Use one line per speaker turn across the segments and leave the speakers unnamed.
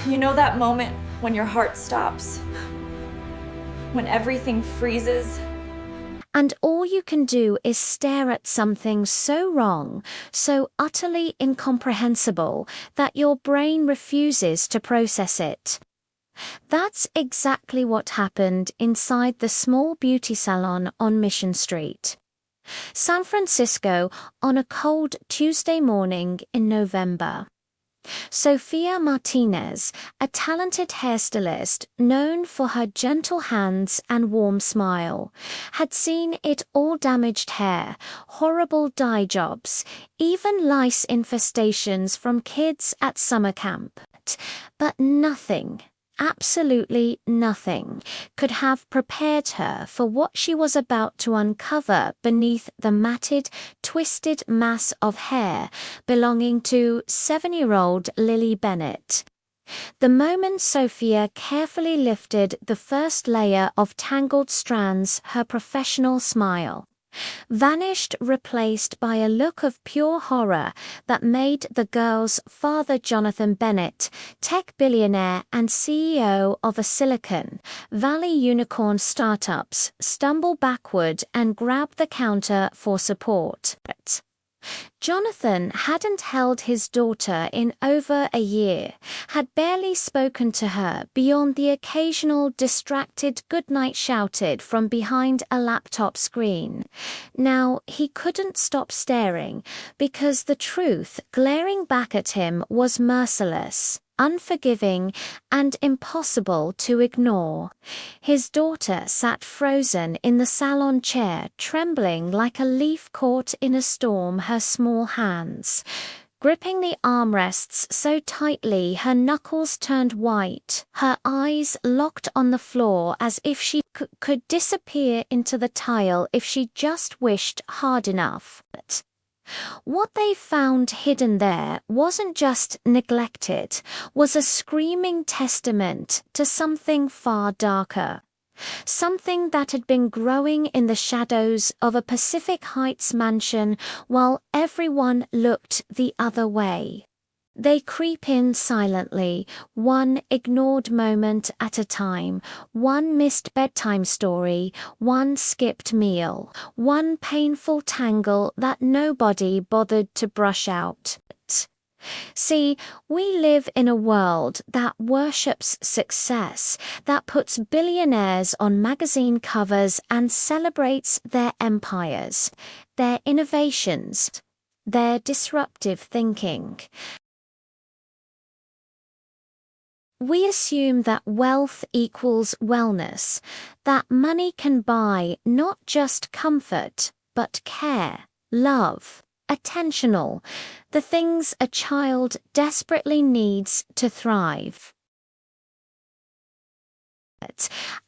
You know that moment when your heart stops? When everything freezes?
And all you can do is stare at something so wrong, so utterly incomprehensible, that your brain refuses to process it. That's exactly what happened inside the small beauty salon on Mission Street, San Francisco, on a cold Tuesday morning in November. Sofia Martinez, a talented hairstylist known for her gentle hands and warm smile, had seen it all: damaged hair, horrible dye jobs, even lice infestations from kids at summer camp. But nothing, absolutely nothing, could have prepared her for what she was about to uncover beneath the matted, twisted mass of hair belonging to 7-year-old Lily Bennett. The moment Sophia carefully lifted the first layer of tangled strands, her professional smile vanished, replaced by a look of pure horror that made the girl's father, Jonathan Bennett, tech billionaire and CEO of a Silicon Valley unicorn startups, stumble backward and grab the counter for support. Jonathan hadn't held his daughter in over a year, had barely spoken to her beyond the occasional distracted goodnight shouted from behind a laptop screen. Now he couldn't stop staring, because the truth glaring back at him was merciless, unforgiving, and impossible to ignore. His daughter sat frozen in the salon chair, trembling like a leaf caught in a storm, her small hands gripping the armrests so tightly her knuckles turned white, her eyes locked on the floor as if she could disappear into the tile if she just wished hard enough. But what they found hidden there wasn't just neglected, was a screaming testament to something far darker. Something that had been growing in the shadows of a Pacific Heights mansion while everyone looked the other way. They creep in silently, one ignored moment at a time, one missed bedtime story, one skipped meal, one painful tangle that nobody bothered to brush out. See, we live in a world that worships success, that puts billionaires on magazine covers and celebrates their empires, their innovations, their disruptive thinking. We assume that wealth equals wellness, that money can buy not just comfort, but care, love, attentional, the things a child desperately needs to thrive.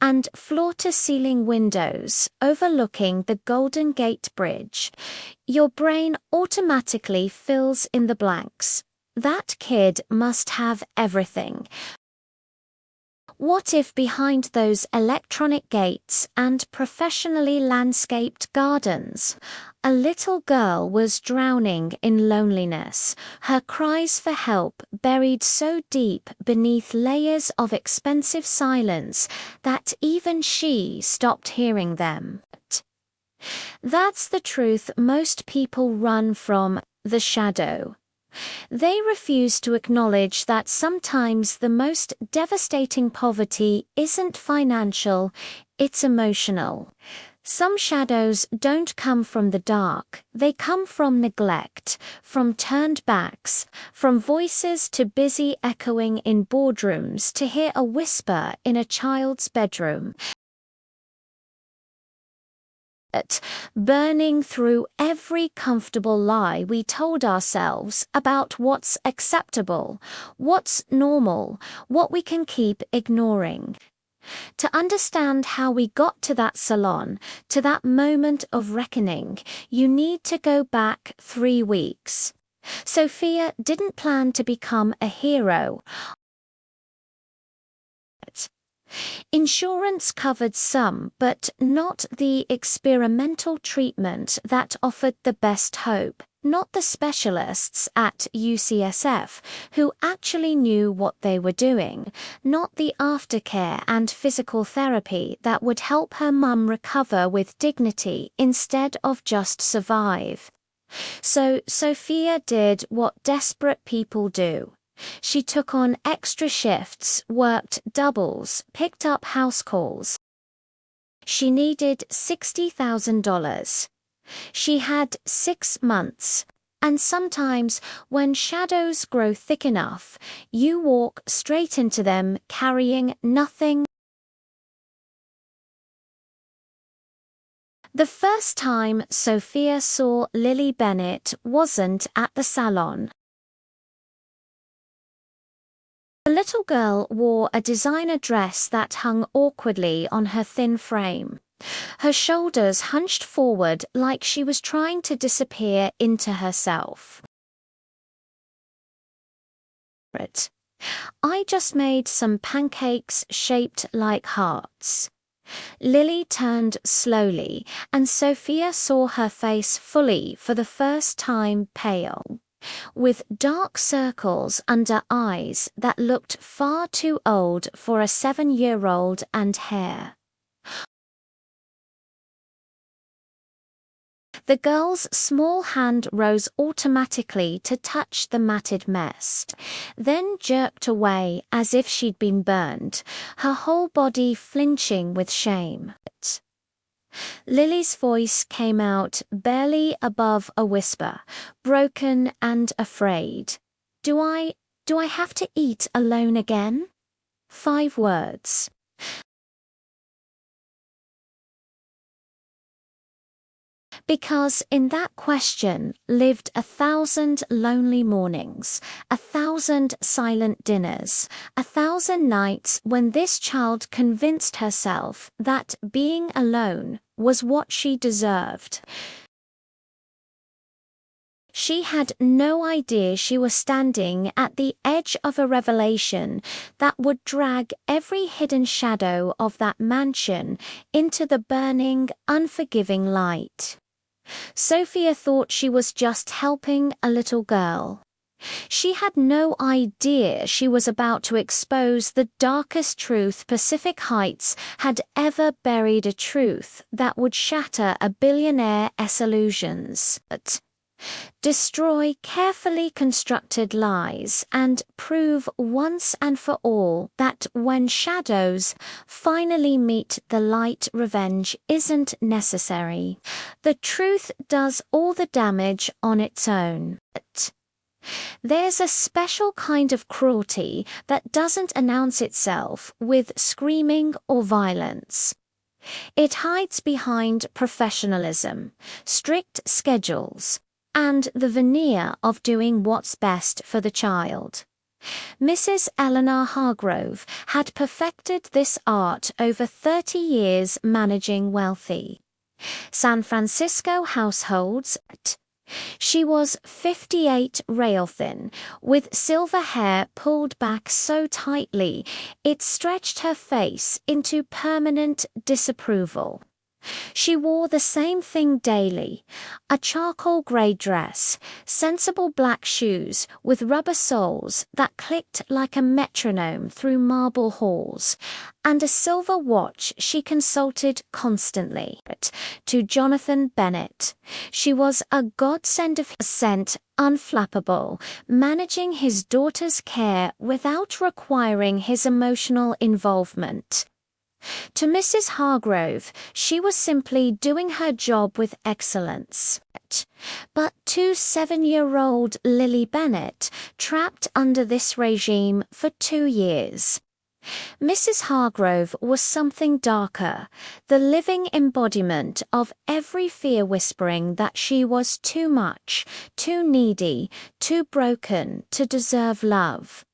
And floor-to-ceiling windows overlooking the Golden Gate Bridge, your brain automatically fills in the blanks. That kid must have everything. What if behind those electronic gates and professionally landscaped gardens, a little girl was drowning in loneliness, her cries for help buried so deep beneath layers of expensive silence that even she stopped hearing them? That's the truth most people run from: the shadow. They refuse to acknowledge that sometimes the most devastating poverty isn't financial, it's emotional. Some shadows don't come from the dark, they come from neglect, from turned backs, from voices too busy echoing in boardrooms to hear a whisper in a child's bedroom. Burning through every comfortable lie we told ourselves about what's acceptable, what's normal, what we can keep ignoring. To understand how we got to that salon, to that moment of reckoning, you need to go back 3 weeks. Sophia didn't plan to become a hero. Insurance covered some, but not the experimental treatment that offered the best hope. not the specialists at UCSF who actually knew what they were doing, not the aftercare and physical therapy that would help her mum recover with dignity instead of just survive. So Sofia did what desperate people do. She took on extra shifts, worked doubles, picked up house calls. She needed $60,000. She had 6 months, and sometimes when shadows grow thick enough, you walk straight into them carrying nothing. The first time Sofia saw Lily Bennett wasn't at the salon. The little girl wore a designer dress that hung awkwardly on her thin frame. Her shoulders hunched forward like she was trying to disappear into herself. I just made some pancakes shaped like hearts. Lily turned slowly, and Sofia saw her face fully for the first time, pale, with dark circles under eyes that looked far too old for a 7-year-old and hair. The girl's small hand rose automatically to touch the matted mess, then jerked away as if she'd been burned, her whole body flinching with shame. Lily's voice came out barely above a whisper, broken and afraid. Do I have to eat alone again?" 5 words. Because in that question lived 1,000 lonely mornings, 1,000 silent dinners, 1,000 nights when this child convinced herself that being alone was what she deserved. She had no idea she was standing at the edge of a revelation that would drag every hidden shadow of that mansion into the burning, unforgiving light. Sofia thought she was just helping a little girl. She had no idea she was about to expose the darkest truth Pacific Heights had ever buried, a truth that would shatter a billionaire's illusions, destroy carefully constructed lies, and prove once and for all that when shadows finally meet the light, revenge isn't necessary. The truth does all the damage on its own. There's a special kind of cruelty that doesn't announce itself with screaming or violence. It hides behind professionalism, strict schedules, and the veneer of doing what's best for the child. Mrs. Eleanor Hargrove had perfected this art over 30 years managing wealthy San Francisco households. She was 58, rail thin, with silver hair pulled back so tightly it stretched her face into permanent disapproval. She wore the same thing daily, a charcoal grey dress, sensible black shoes with rubber soles that clicked like a metronome through marble halls, and a silver watch she consulted constantly. To Jonathan Bennett, she was a godsend of scent, unflappable, managing his daughter's care without requiring his emotional involvement. To Mrs. Hargrove, she was simply doing her job with excellence. But to 7-year-old Lily Bennett, trapped under this regime for 2 years, Mrs. Hargrove was something darker, the living embodiment of every fear whispering that she was too much, too needy, too broken to deserve love.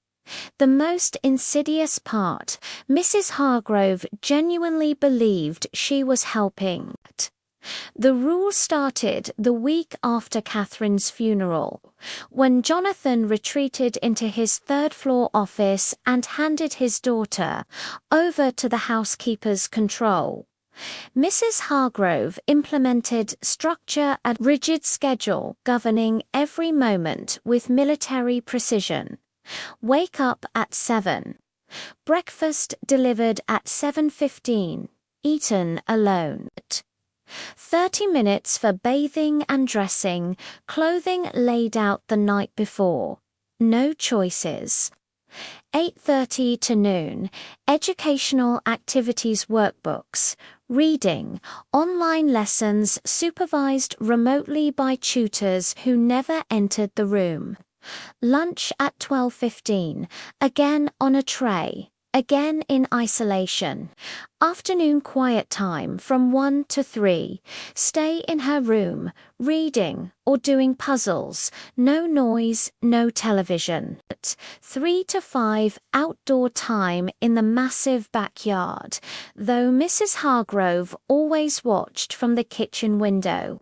The most insidious part, Mrs. Hargrove genuinely believed she was helping. The rule started the week after Catherine's funeral, when Jonathan retreated into his 3rd-floor office and handed his daughter over to the housekeeper's control. Mrs. Hargrove implemented structure and rigid schedule governing every moment with military precision. Wake up at 7. Breakfast delivered at 7:15. Eaten alone. 30 minutes for bathing and dressing, clothing laid out the night before. No choices. 8:30 to noon, educational activities workbooks, reading, online lessons supervised remotely by tutors who never entered the room. Lunch at 12:15, again on a tray, again in isolation. Afternoon quiet time from 1 to 3. Stay in her room, reading or doing puzzles. No noise, no television. 3 to 5 outdoor time in the massive backyard, though Mrs. Hargrove always watched from the kitchen window.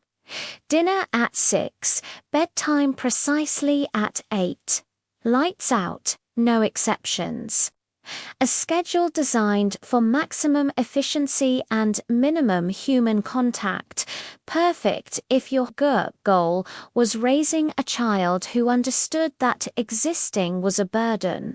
Dinner at 6, bedtime precisely at 8. Lights out, no exceptions. A schedule designed for maximum efficiency and minimum human contact, perfect if your goal was raising a child who understood that existing was a burden.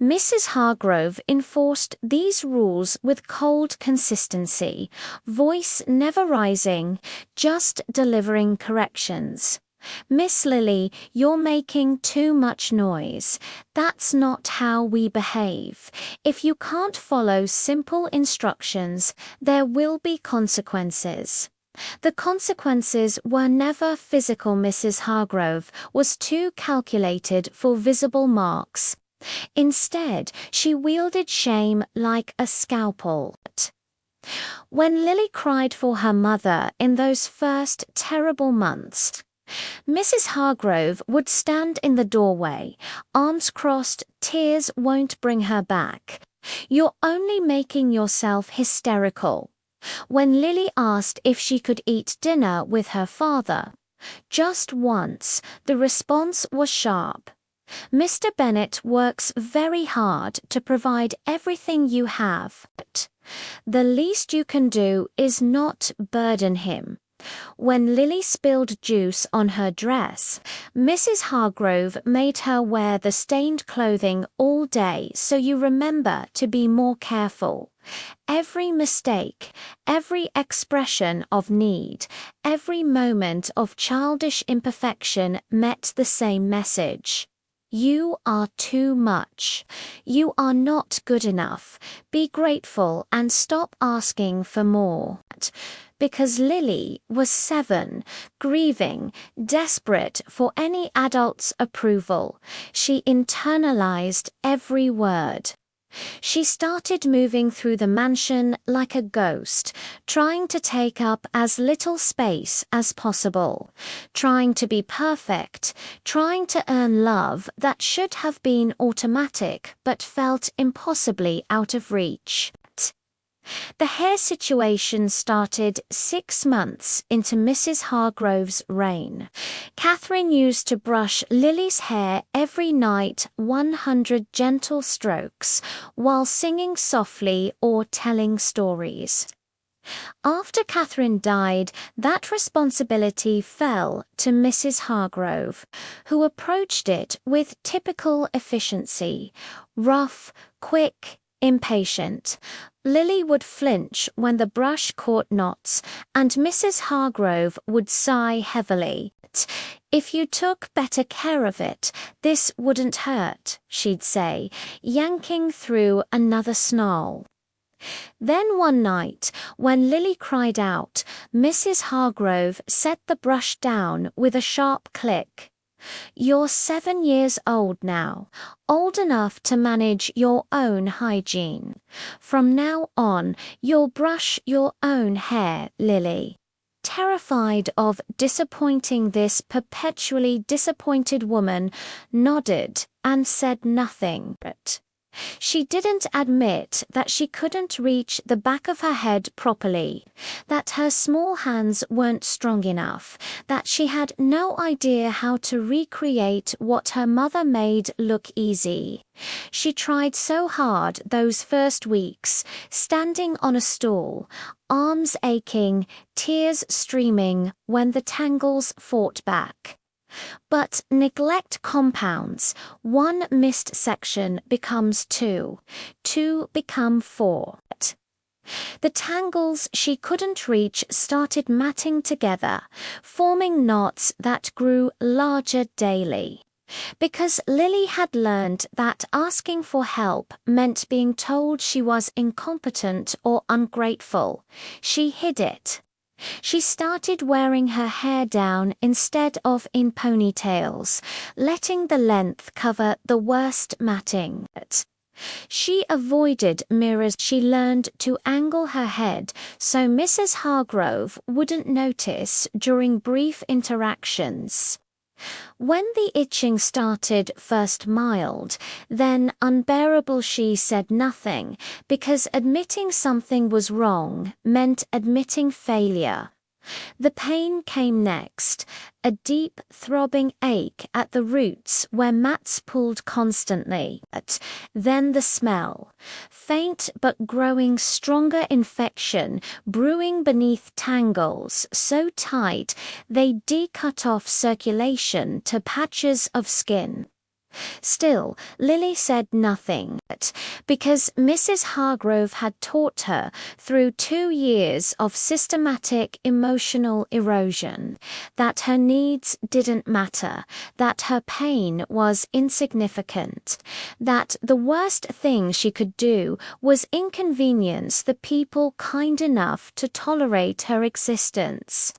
Mrs. Hargrove enforced these rules with cold consistency, voice never rising, just delivering corrections. Miss Lily, you're making too much noise. That's not how we behave. If you can't follow simple instructions, there will be consequences. The consequences were never physical. Mrs. Hargrove was too calculated for visible marks. Instead, she wielded shame like a scalpel. When Lily cried for her mother in those first terrible months, Mrs. Hargrove would stand in the doorway, arms crossed. Tears won't bring her back. You're only making yourself hysterical. When Lily asked if she could eat dinner with her father, just once, the response was sharp. Mr. Bennet works very hard to provide everything you have. The least you can do is not burden him. When Lily spilled juice on her dress, Mrs. Hargrove made her wear the stained clothing all day so you remember to be more careful. Every mistake, every expression of need, every moment of childish imperfection met the same message. You are too much. You are not good enough. Be grateful and stop asking for more. Because Lily was 7, grieving, desperate for any adult's approval, she internalized every word. She started moving through the mansion like a ghost, trying to take up as little space as possible, trying to be perfect, trying to earn love that should have been automatic but felt impossibly out of reach. The hair situation started 6 months into Mrs. Hargrove's reign. Catherine used to brush Lily's hair every night 100 gentle strokes while singing softly or telling stories. After Catherine died, that responsibility fell to Mrs. Hargrove, who approached it with typical efficiency, rough, quick, impatient. Lily would flinch when the brush caught knots, and Mrs. Hargrove would sigh heavily. If you took better care of it, this wouldn't hurt, she'd say, yanking through another snarl. Then one night, when Lily cried out, Mrs. Hargrove set the brush down with a sharp click. You're 7 years old now, old enough to manage your own hygiene. From now on, you'll brush your own hair, Lily. Terrified of disappointing this perpetually disappointed woman, nodded and said nothing. She didn't admit that she couldn't reach the back of her head properly, that her small hands weren't strong enough, that she had no idea how to recreate what her mother made look easy. She tried so hard those first weeks, standing on a stool, arms aching, tears streaming when the tangles fought back. But neglect compounds. One missed section becomes two. Two become four. The tangles she couldn't reach started matting together, forming knots that grew larger daily. Because Lily had learned that asking for help meant being told she was incompetent or ungrateful, she hid it. She started wearing her hair down instead of in ponytails, letting the length cover the worst matting. She avoided mirrors. She learned to angle her head so Mrs. Hargrove wouldn't notice during brief interactions. When the itching started first mild, then unbearable, she said nothing, because admitting something was wrong meant admitting failure. The pain came next, a deep throbbing ache at the roots where mats pulled constantly. Then the smell, faint but growing stronger infection brewing beneath tangles so tight they cut off circulation to patches of skin. Still, Lily said nothing, because Mrs. Hargrove had taught her through 2 years of systematic emotional erosion that her needs didn't matter, that her pain was insignificant, that the worst thing she could do was inconvenience the people kind enough to tolerate her existence.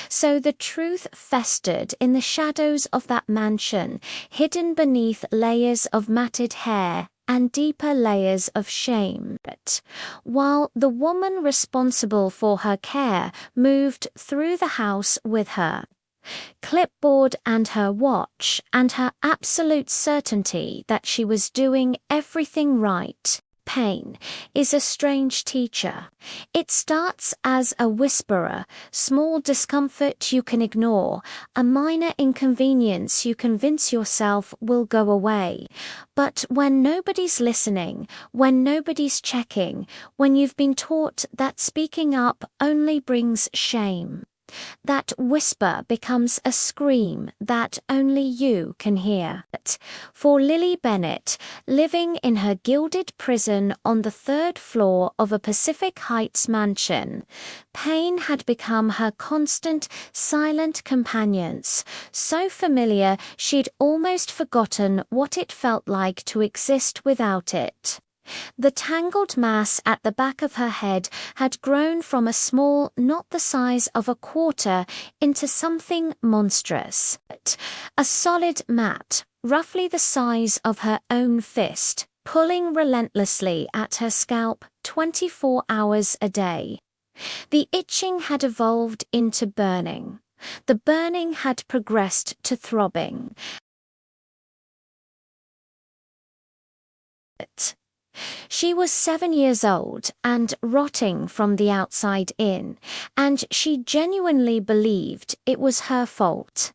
So the truth festered in the shadows of that mansion, hidden beneath layers of matted hair and deeper layers of shame. While the woman responsible for her care moved through the house with her clipboard and her watch and her absolute certainty that she was doing everything right. Pain is a strange teacher. It starts as a whisperer, small discomfort you can ignore, a minor inconvenience you convince yourself will go away. But when nobody's listening, when nobody's checking, when you've been taught that speaking up only brings shame, that whisper becomes a scream that only you can hear. For Lily Bennett, living in her gilded prison on the 3rd floor of a Pacific Heights mansion, pain had become her constant, silent companions, so familiar she'd almost forgotten what it felt like to exist without it. The tangled mass at the back of her head had grown from a small, not the size of a quarter, into something monstrous. A solid mat, roughly the size of her own fist, pulling relentlessly at her scalp 24 hours a day. The itching had evolved into burning. The burning had progressed to throbbing. She was 7 years old and rotting from the outside in, and she genuinely believed it was her fault.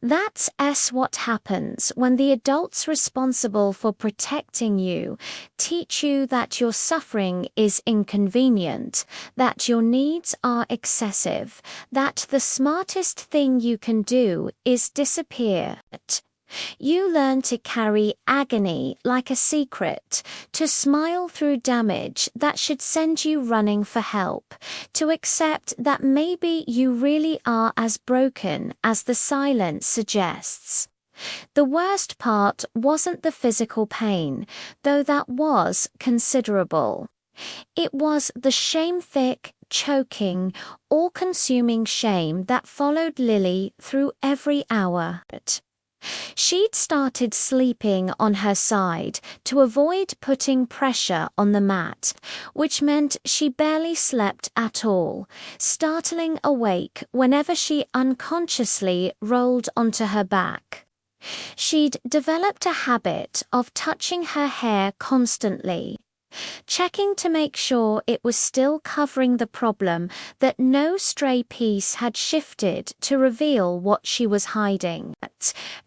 That's what happens when the adults responsible for protecting you teach you that your suffering is inconvenient, that your needs are excessive, that the smartest thing you can do is disappear. You learn to carry agony like a secret, to smile through damage that should send you running for help, to accept that maybe you really are as broken as the silence suggests. The worst part wasn't the physical pain, though that was considerable. It was the shame-thick, choking, all-consuming shame that followed Lily through every hour. She'd started sleeping on her side to avoid putting pressure on the mat, which meant she barely slept at all, startling awake whenever she unconsciously rolled onto her back. She'd developed a habit of touching her hair constantly, checking to make sure it was still covering the problem, that no stray piece had shifted to reveal what she was hiding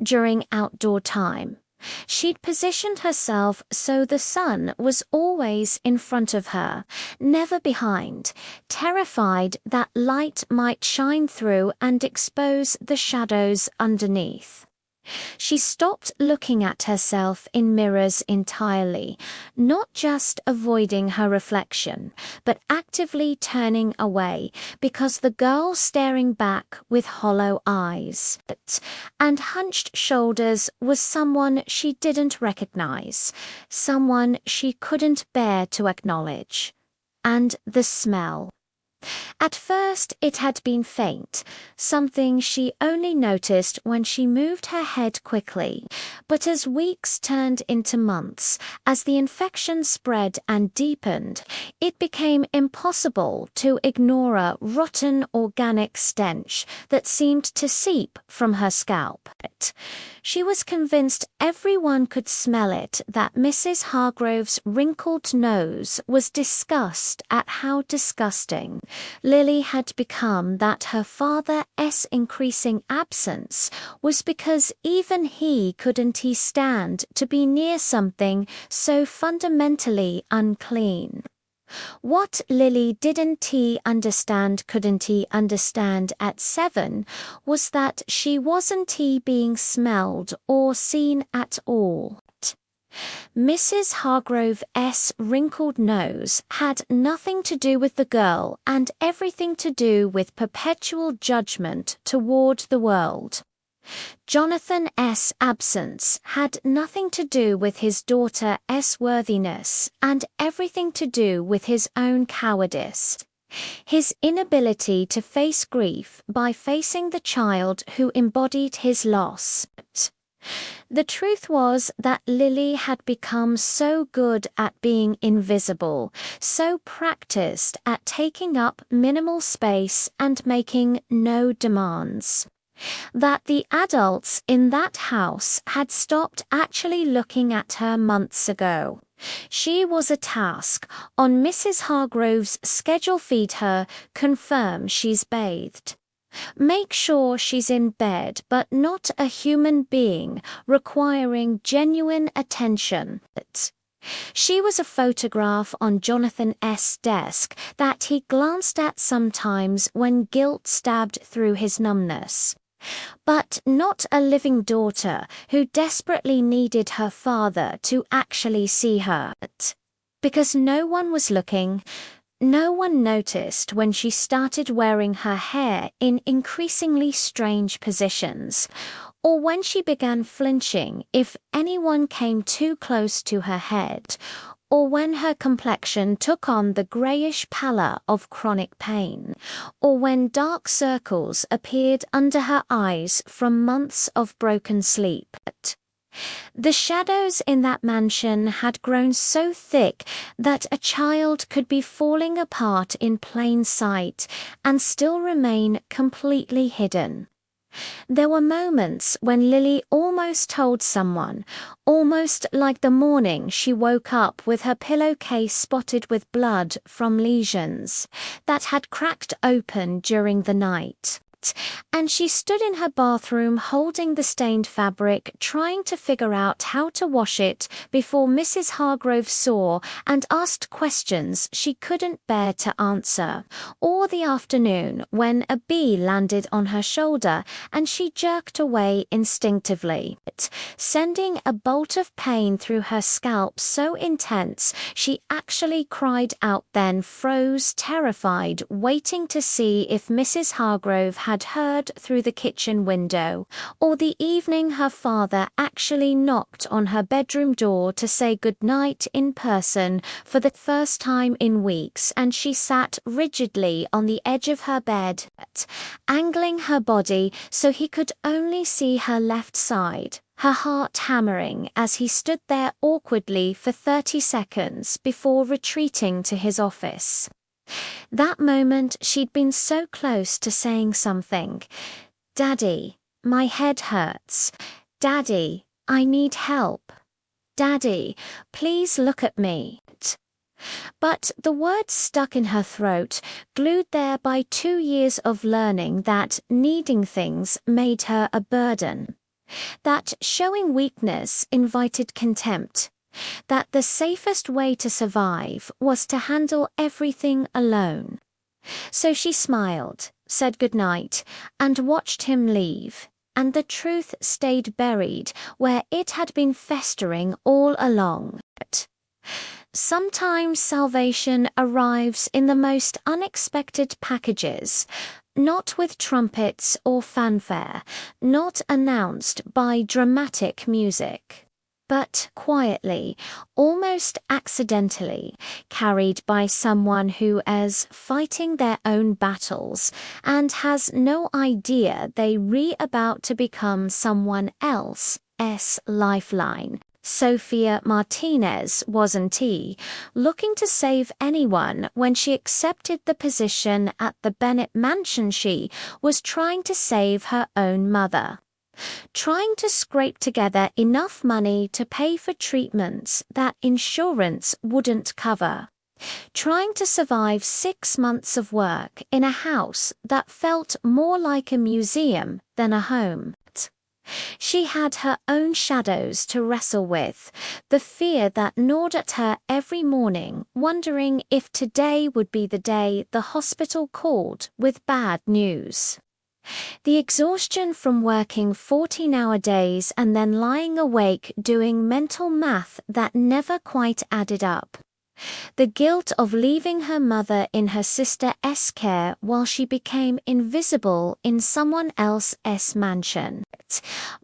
during outdoor time. She'd positioned herself so the sun was always in front of her, never behind, terrified that light might shine through and expose the shadows underneath. She stopped looking at herself in mirrors entirely, not just avoiding her reflection, but actively turning away, because the girl staring back with hollow eyes and hunched shoulders was someone she didn't recognize, someone she couldn't bear to acknowledge. And the smell. At first it had been faint, something she only noticed when she moved her head quickly, but as weeks turned into months, as the infection spread and deepened, it became impossible to ignore a rotten organic stench that seemed to seep from her scalp. She was convinced everyone could smell it, that Mrs. Hargrove's wrinkled nose was disgust at how disgusting Lily had become, that her father's increasing absence was because even he couldn't stand to be near something so fundamentally unclean. What Lily couldn't understand at 7 was that she wasn't being smelled or seen at all. Mrs. Hargrove's wrinkled nose had nothing to do with the girl and everything to do with perpetual judgment toward the world. Jonathan's absence had nothing to do with his daughter's worthiness and everything to do with his own cowardice. His inability to face grief by facing the child who embodied his loss. The truth was that Lily had become so good at being invisible, so practiced at taking up minimal space and making no demands, that the adults in that house had stopped actually looking at her months ago. She was a task on Mrs. Hargrove's schedule. Feed her, confirm she's bathed. Make sure she's in bed, but not a human being, requiring genuine attention. She was a photograph on Jonathan's desk that he glanced at sometimes when guilt stabbed through his numbness. But not a living daughter who desperately needed her father to actually see her. Because no one was looking, no one noticed when she started wearing her hair in increasingly strange positions, or when she began flinching if anyone came too close to her head, or when her complexion took on the greyish pallor of chronic pain, or when dark circles appeared under her eyes from months of broken sleep. The shadows in that mansion had grown so thick that a child could be falling apart in plain sight and still remain completely hidden. There were moments when Lily almost told someone, almost like the morning she woke up with her pillowcase spotted with blood from lesions that had cracked open during the night. And she stood in her bathroom holding the stained fabric, trying to figure out how to wash it before Mrs. Hargrove saw and asked questions she couldn't bear to answer. Or the afternoon when a bee landed on her shoulder and she jerked away instinctively, sending a bolt of pain through her scalp so intense she actually cried out, then froze terrified, waiting to see if Mrs. Hargrove had heard through the kitchen window, or the evening her father actually knocked on her bedroom door to say goodnight in person for the first time in weeks, and she sat rigidly on the edge of her bed, angling her body so he could only see her left side, her heart hammering as he stood there awkwardly for 30 seconds before retreating to his office. That moment she'd been so close to saying something. "Daddy, my head hurts. "Daddy, I need help. Daddy, please look at me." But the words stuck in her throat, glued there by 2 years of learning that needing things made her a burden, that showing weakness invited contempt, that the safest way to survive was to handle everything alone. So she smiled, said goodnight, and watched him leave, and the truth stayed buried where it had been festering all along. Sometimes salvation arrives in the most unexpected packages, not with trumpets or fanfare, not announced by dramatic music, but quietly, almost accidentally, carried by someone who is fighting their own battles and has no idea they about to become someone else's lifeline. Sofia Martinez wasn't looking to save anyone when she accepted the position at the Bennett mansion. She was trying to save her own mother. Trying to scrape together enough money to pay for treatments that insurance wouldn't cover. Trying to survive 6 months of work in a house that felt more like a museum than a home. She had her own shadows to wrestle with, the fear that gnawed at her every morning, wondering if today would be the day the hospital called with bad news. The exhaustion from working 14-hour days and then lying awake doing mental math that never quite added up. The guilt of leaving her mother in her sister's care while she became invisible in someone else's mansion.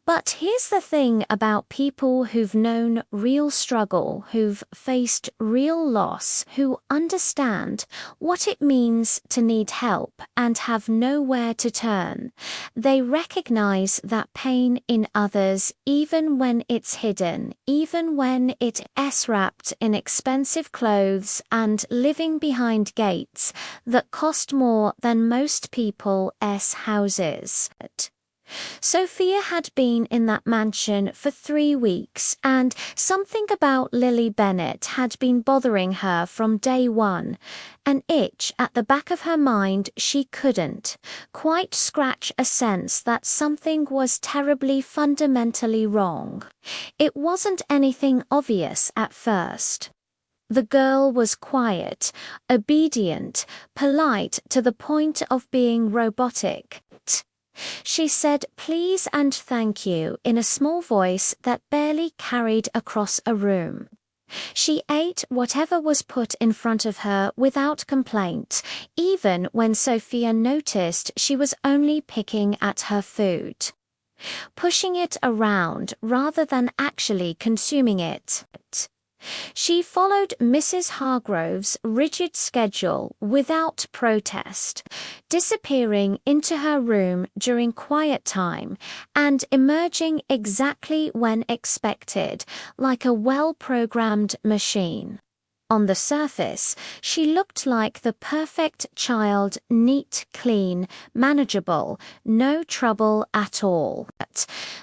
But here's the thing about people who've known real struggle, who've faced real loss, who understand what it means to need help and have nowhere to turn. They recognize that pain in others, even when it's hidden, even when it's wrapped in expensive clothes and living behind gates that cost more than most people's houses. Sofia had been in that mansion for 3 weeks, and something about Lily Bennett had been bothering her from day one, an itch at the back of her mind she couldn't quite scratch, a sense that something was terribly fundamentally wrong. It wasn't anything obvious at first. The girl was quiet, obedient, polite to the point of being robotic. She said please and thank you in a small voice that barely carried across a room. She ate whatever was put in front of her without complaint, even when Sofia noticed she was only picking at her food, pushing it around rather than actually consuming it. She followed Mrs. Hargrove's rigid schedule without protest, disappearing into her room during quiet time and emerging exactly when expected, like a well-programmed machine. On the surface, she looked like the perfect child, neat, clean, manageable, no trouble at all.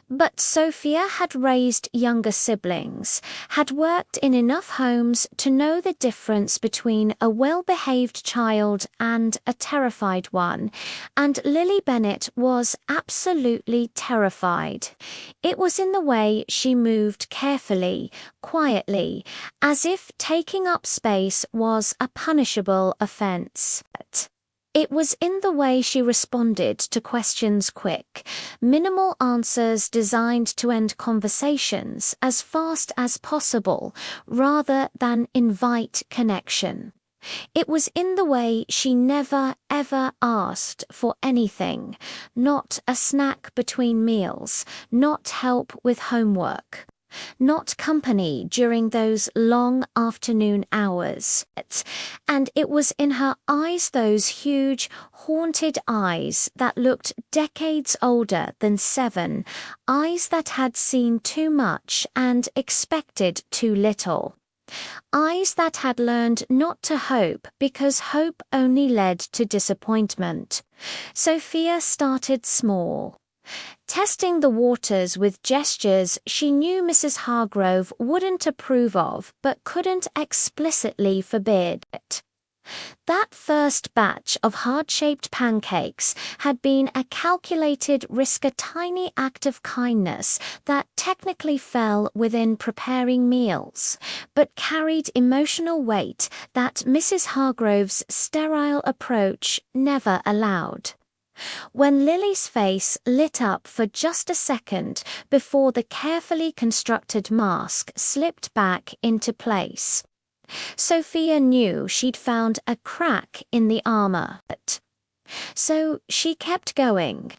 But Sofia had raised younger siblings, had worked in enough homes to know the difference between a well-behaved child and a terrified one, and Lily Bennett was absolutely terrified. It was in the way she moved carefully, quietly, as if taking up space was a punishable offense. It was in the way she responded to questions, quick, minimal answers designed to end conversations as fast as possible, rather than invite connection. It was in the way she never, ever asked for anything, not a snack between meals, not help with homework, not company during those long afternoon hours. And it was in her eyes, those huge, haunted eyes that looked decades older than 7, eyes that had seen too much and expected too little. Eyes that had learned not to hope because hope only led to disappointment. Sofia started small. Testing the waters with gestures she knew Mrs. Hargrove wouldn't approve of but couldn't explicitly forbid it. That first batch of heart-shaped pancakes had been a calculated risk, a tiny act of kindness that technically fell within preparing meals, but carried emotional weight that Mrs. Hargrove's sterile approach never allowed. When Lily's face lit up for just a second before the carefully constructed mask slipped back into place, Sofia knew she'd found a crack in the armor. So she kept going.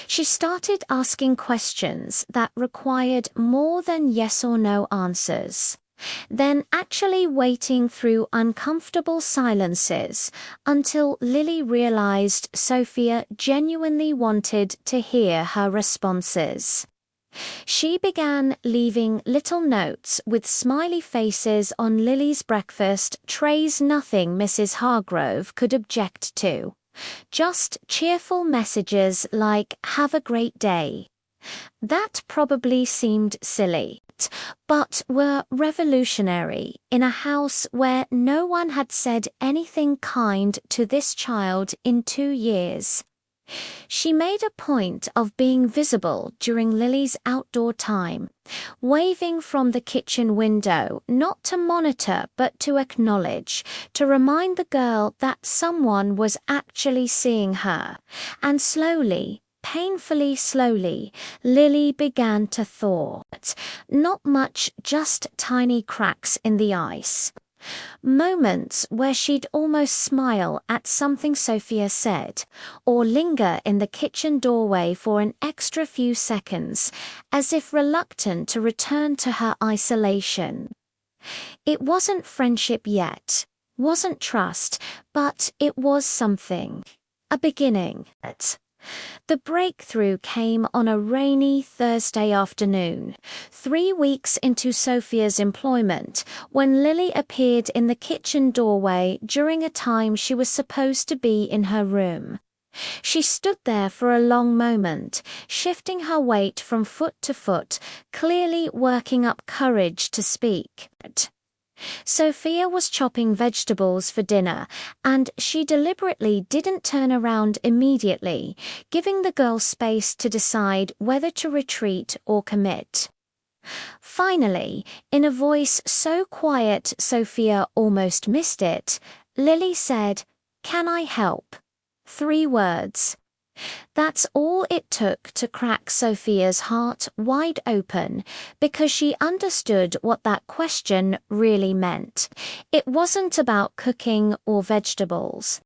She started asking questions that required more than yes or no answers, then actually waiting through uncomfortable silences until Lily realized Sofia genuinely wanted to hear her responses. She began leaving little notes with smiley faces on Lily's breakfast trays, nothing Mrs. Hargrove could object to. Just cheerful messages like, "Have a great day." That probably seemed silly, but were revolutionary in a house where no one had said anything kind to this child in 2 years. She made a point of being visible during Lily's outdoor time, waving from the kitchen window, not to monitor but to acknowledge, to remind the girl that someone was actually seeing her. And slowly, painfully slowly, Lily began to thaw. Not much, just tiny cracks in the ice. Moments where she'd almost smile at something Sofia said, or linger in the kitchen doorway for an extra few seconds, as if reluctant to return to her isolation. It wasn't friendship yet, wasn't trust, but it was something. A beginning. The breakthrough came on a rainy Thursday afternoon, 3 weeks into Sofia's employment, when Lily appeared in the kitchen doorway during a time she was supposed to be in her room. She stood there for a long moment, shifting her weight from foot to foot, clearly working up courage to speak. Sofia was chopping vegetables for dinner, and she deliberately didn't turn around immediately, giving the girl space to decide whether to retreat or commit. Finally, in a voice so quiet Sofia almost missed it, Lily said, "Can I help?" 3 words. That's all it took to crack Sofia's heart wide open, because she understood what that question really meant. It wasn't about cooking or vegetables.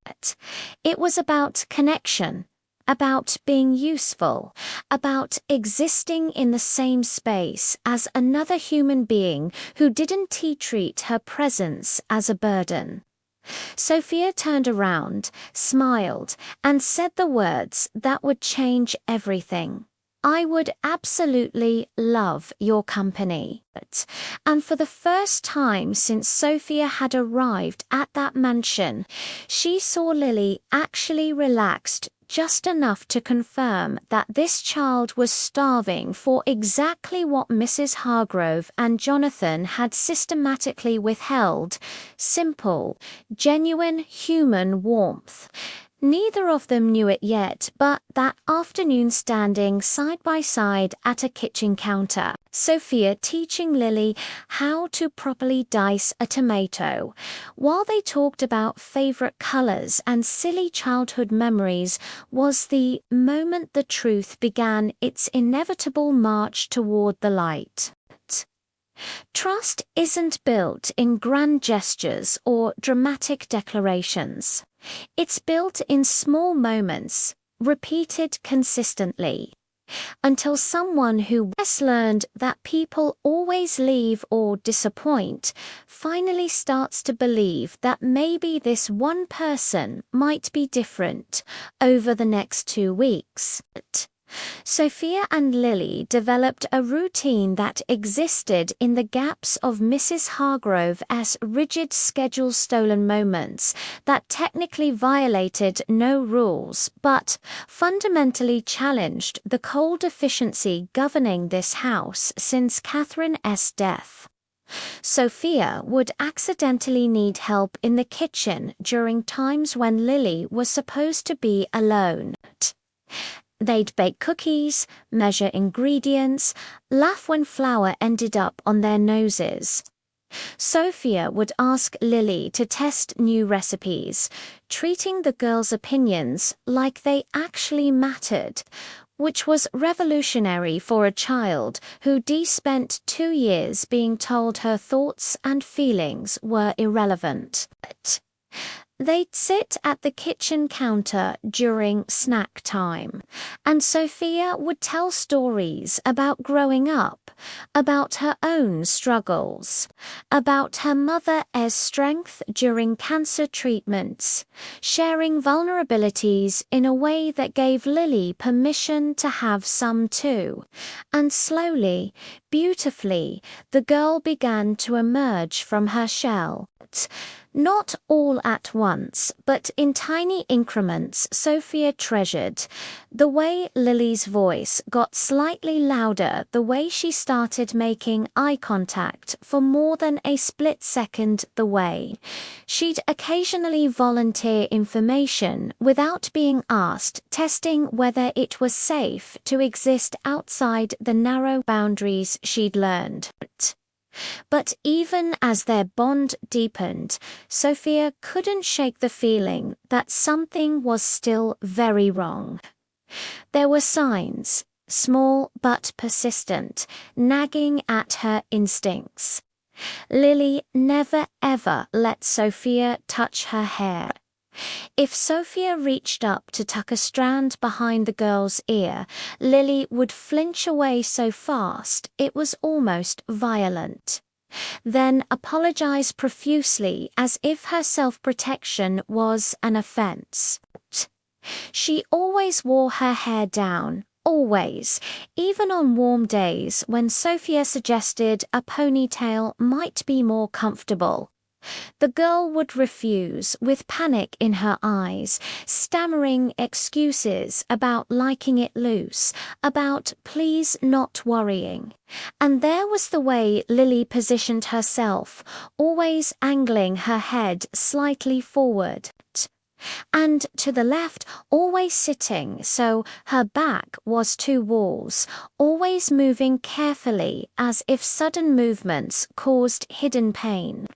It was about connection, about being useful, about existing in the same space as another human being who didn't treat her presence as a burden. Sofia turned around, smiled, and said the words that would change everything. "I would absolutely love your company." And for the first time since Sofia had arrived at that mansion, she saw Lily actually relaxed just enough to confirm that this child was starving for exactly what Mrs. Hargrove and Jonathan had systematically withheld: simple, genuine human warmth. Neither of them knew it yet, but that afternoon, standing side by side at a kitchen counter, Sofia teaching Lily how to properly dice a tomato, while they talked about favorite colors and silly childhood memories, was the moment the truth began its inevitable march toward the light. Trust isn't built in grand gestures or dramatic declarations. It's built in small moments, repeated consistently, until someone who has learned that people always leave or disappoint finally starts to believe that maybe this one person might be different over the next 2 weeks. Sophia and Lily developed a routine that existed in the gaps of Mrs. Hargrove's rigid schedule, stolen moments that technically violated no rules but fundamentally challenged the cold efficiency governing this house since Catherine's death. Sophia would accidentally need help in the kitchen during times when Lily was supposed to be alone. They'd bake cookies, measure ingredients, laugh when flour ended up on their noses. Sophia would ask Lily to test new recipes, treating the girls' opinions like they actually mattered, which was revolutionary for a child who'd spent 2 years being told her thoughts and feelings were irrelevant. They'd sit at the kitchen counter during snack time, and Sophia would tell stories about growing up, about her own struggles, about her mother's strength during cancer treatments, sharing vulnerabilities in a way that gave Lily permission to have some too. And slowly, beautifully, the girl began to emerge from her shell. Not all at once, but in tiny increments. Sophia treasured the way Lily's voice got slightly louder, the way she started making eye contact for more than a split second, the way she'd occasionally volunteer information without being asked, testing whether it was safe to exist outside the narrow boundaries she'd learned. But even as their bond deepened, Sophia couldn't shake the feeling that something was still very wrong. There were signs, small but persistent, nagging at her instincts. Lily never ever let Sophia touch her hair. If Sophia reached up to tuck a strand behind the girl's ear, Lily would flinch away so fast it was almost violent. Then apologize profusely as if her self-protection was an offense. She always wore her hair down, always, even on warm days when Sophia suggested a ponytail might be more comfortable. The girl would refuse, with panic in her eyes, stammering excuses about liking it loose, about please not worrying. And there was the way Lily positioned herself, always angling her head slightly forward. And to the left, always sitting so her back was to walls, always moving carefully as if sudden movements caused hidden pain.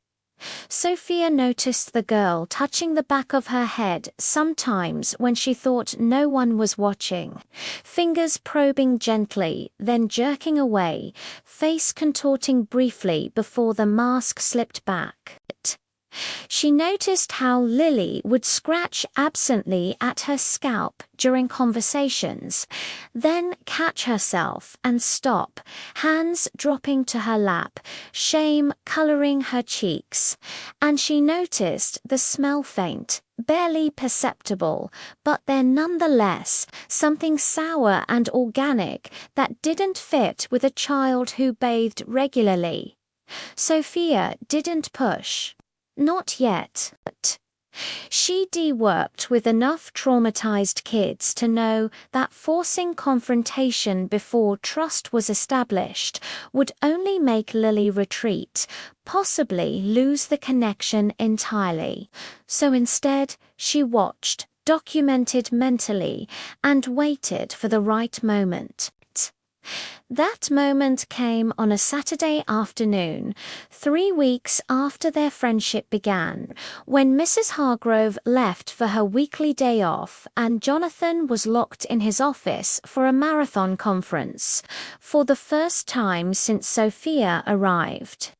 Sophia noticed the girl touching the back of her head sometimes when she thought no one was watching, fingers probing gently, then jerking away, face contorting briefly before the mask slipped back. She noticed how Lily would scratch absently at her scalp during conversations, then catch herself and stop, hands dropping to her lap, shame coloring her cheeks. And she noticed the smell, faint, barely perceptible, but there nonetheless something sour and organic that didn't fit with a child who bathed regularly. Sophia didn't push. Not yet. She'd worked with enough traumatized kids to know that forcing confrontation before trust was established would only make Lily retreat, possibly lose the connection entirely. So instead, she watched, documented mentally, and waited for the right moment. That moment came on a Saturday afternoon, 3 weeks after their friendship began, when Mrs. Hargrove left for her weekly day off and Jonathan was locked in his office for a marathon conference, for the first time since Sophia arrived.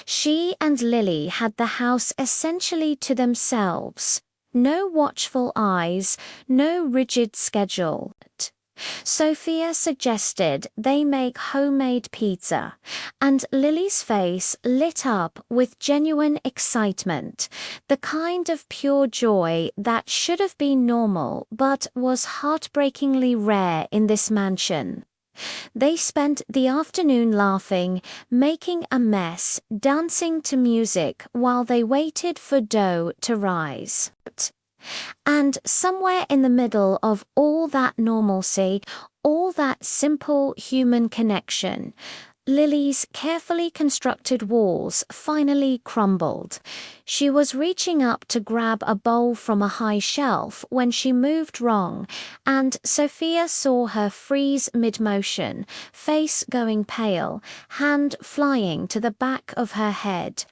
She and Lily had the house essentially to themselves. No watchful eyes, no rigid schedule. Sophia suggested they make homemade pizza, and Lily's face lit up with genuine excitement, the kind of pure joy that should have been normal but was heartbreakingly rare in this mansion. They spent the afternoon laughing, making a mess, dancing to music while they waited for dough to rise. And somewhere in the middle of all that normalcy, all that simple human connection, Lily's carefully constructed walls finally crumbled. She was reaching up to grab a bowl from a high shelf when she moved wrong, and Sophia saw her freeze mid-motion, face going pale, hand flying to the back of her head.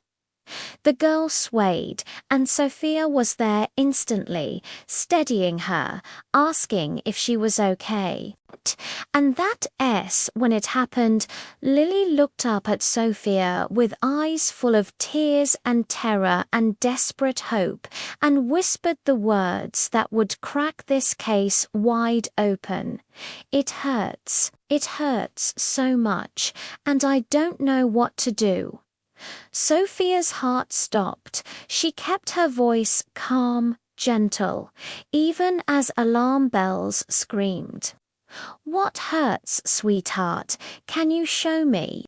The girl swayed, and Sophia was there instantly, steadying her, asking if she was okay. And that when it happened, Lily looked up at Sophia with eyes full of tears and terror and desperate hope, and whispered the words that would crack this case wide open. It hurts so much, and I don't know what to do." Sophia's heart stopped. She kept her voice calm, gentle, even as alarm bells screamed. "What hurts, sweetheart? Can you show me?"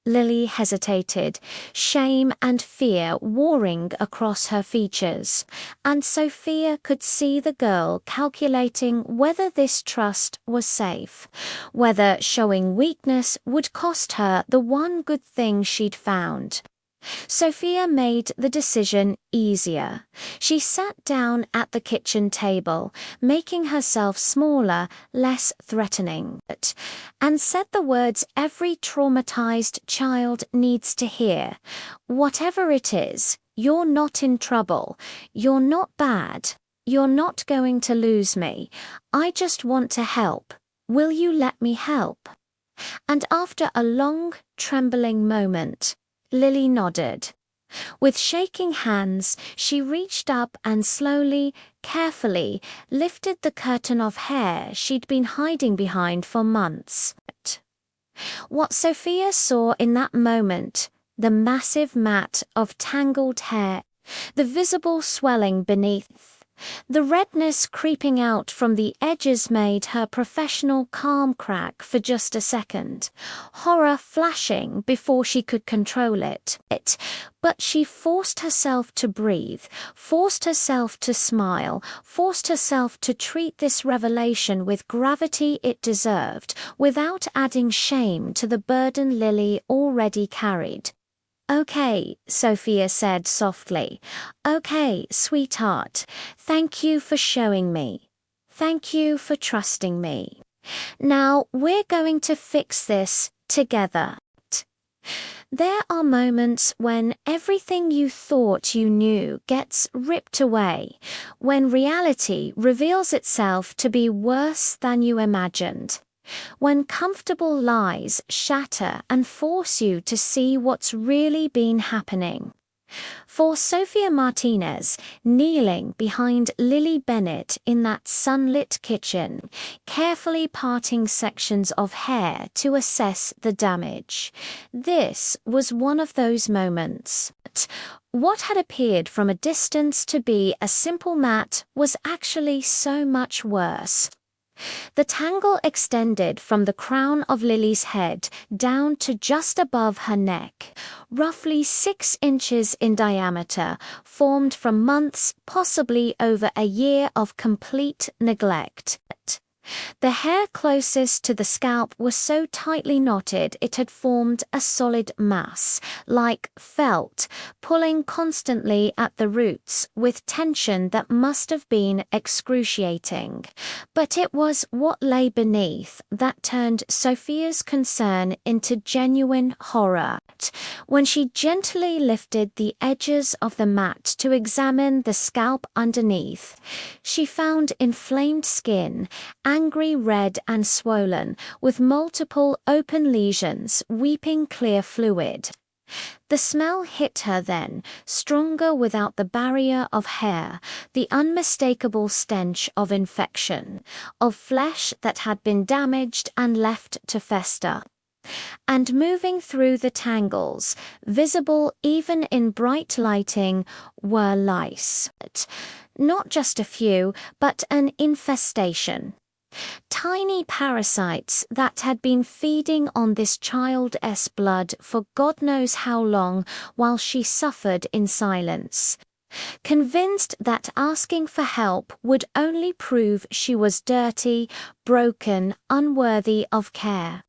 Lily hesitated, shame and fear warring across her features, and Sophia could see the girl calculating whether this trust was safe, whether showing weakness would cost her the one good thing she'd found. Sophia made the decision easier. She sat down at the kitchen table, making herself smaller, less threatening, and said the words every traumatized child needs to hear. "Whatever it is, you're not in trouble. You're not bad. You're not going to lose me. I just want to help. Will you let me help?" And after a long, trembling moment, Lily nodded. With shaking hands, she reached up and slowly, carefully, lifted the curtain of hair she'd been hiding behind for months. What Sophia saw in that moment, the massive mat of tangled hair, the visible swelling beneath, the redness creeping out from the edges, made her professional calm crack for just a second, horror flashing before she could control it. But she forced herself to breathe, forced herself to smile, forced herself to treat this revelation with gravity it deserved, without adding shame to the burden Lily already carried. "Okay," Sophia said softly. "Okay, sweetheart. Thank you for showing me. Thank you for trusting me. Now we're going to fix this together." There are moments when everything you thought you knew gets ripped away, when reality reveals itself to be worse than you imagined. When comfortable lies shatter and force you to see what's really been happening. For Sofia Martinez, kneeling behind Lily Bennett in that sunlit kitchen, carefully parting sections of hair to assess the damage, this was one of those moments. What had appeared from a distance to be a simple mat was actually so much worse. The tangle extended from the crown of Lily's head down to just above her neck, roughly 6 inches in diameter, formed from months, possibly over a year of complete neglect. The hair closest to the scalp was so tightly knotted it had formed a solid mass, like felt, pulling constantly at the roots with tension that must have been excruciating. But it was what lay beneath that turned Sophia's concern into genuine horror. When she gently lifted the edges of the mat to examine the scalp underneath, she found inflamed skin, angry red and swollen, with multiple open lesions weeping clear fluid. The smell hit her then, stronger without the barrier of hair, the unmistakable stench of infection, of flesh that had been damaged and left to fester. And moving through the tangles, visible even in bright lighting, were lice. Not just a few, but an infestation. Tiny parasites that had been feeding on this child's blood for God knows how long while she suffered in silence. Convinced that asking for help would only prove she was dirty, broken, unworthy of care.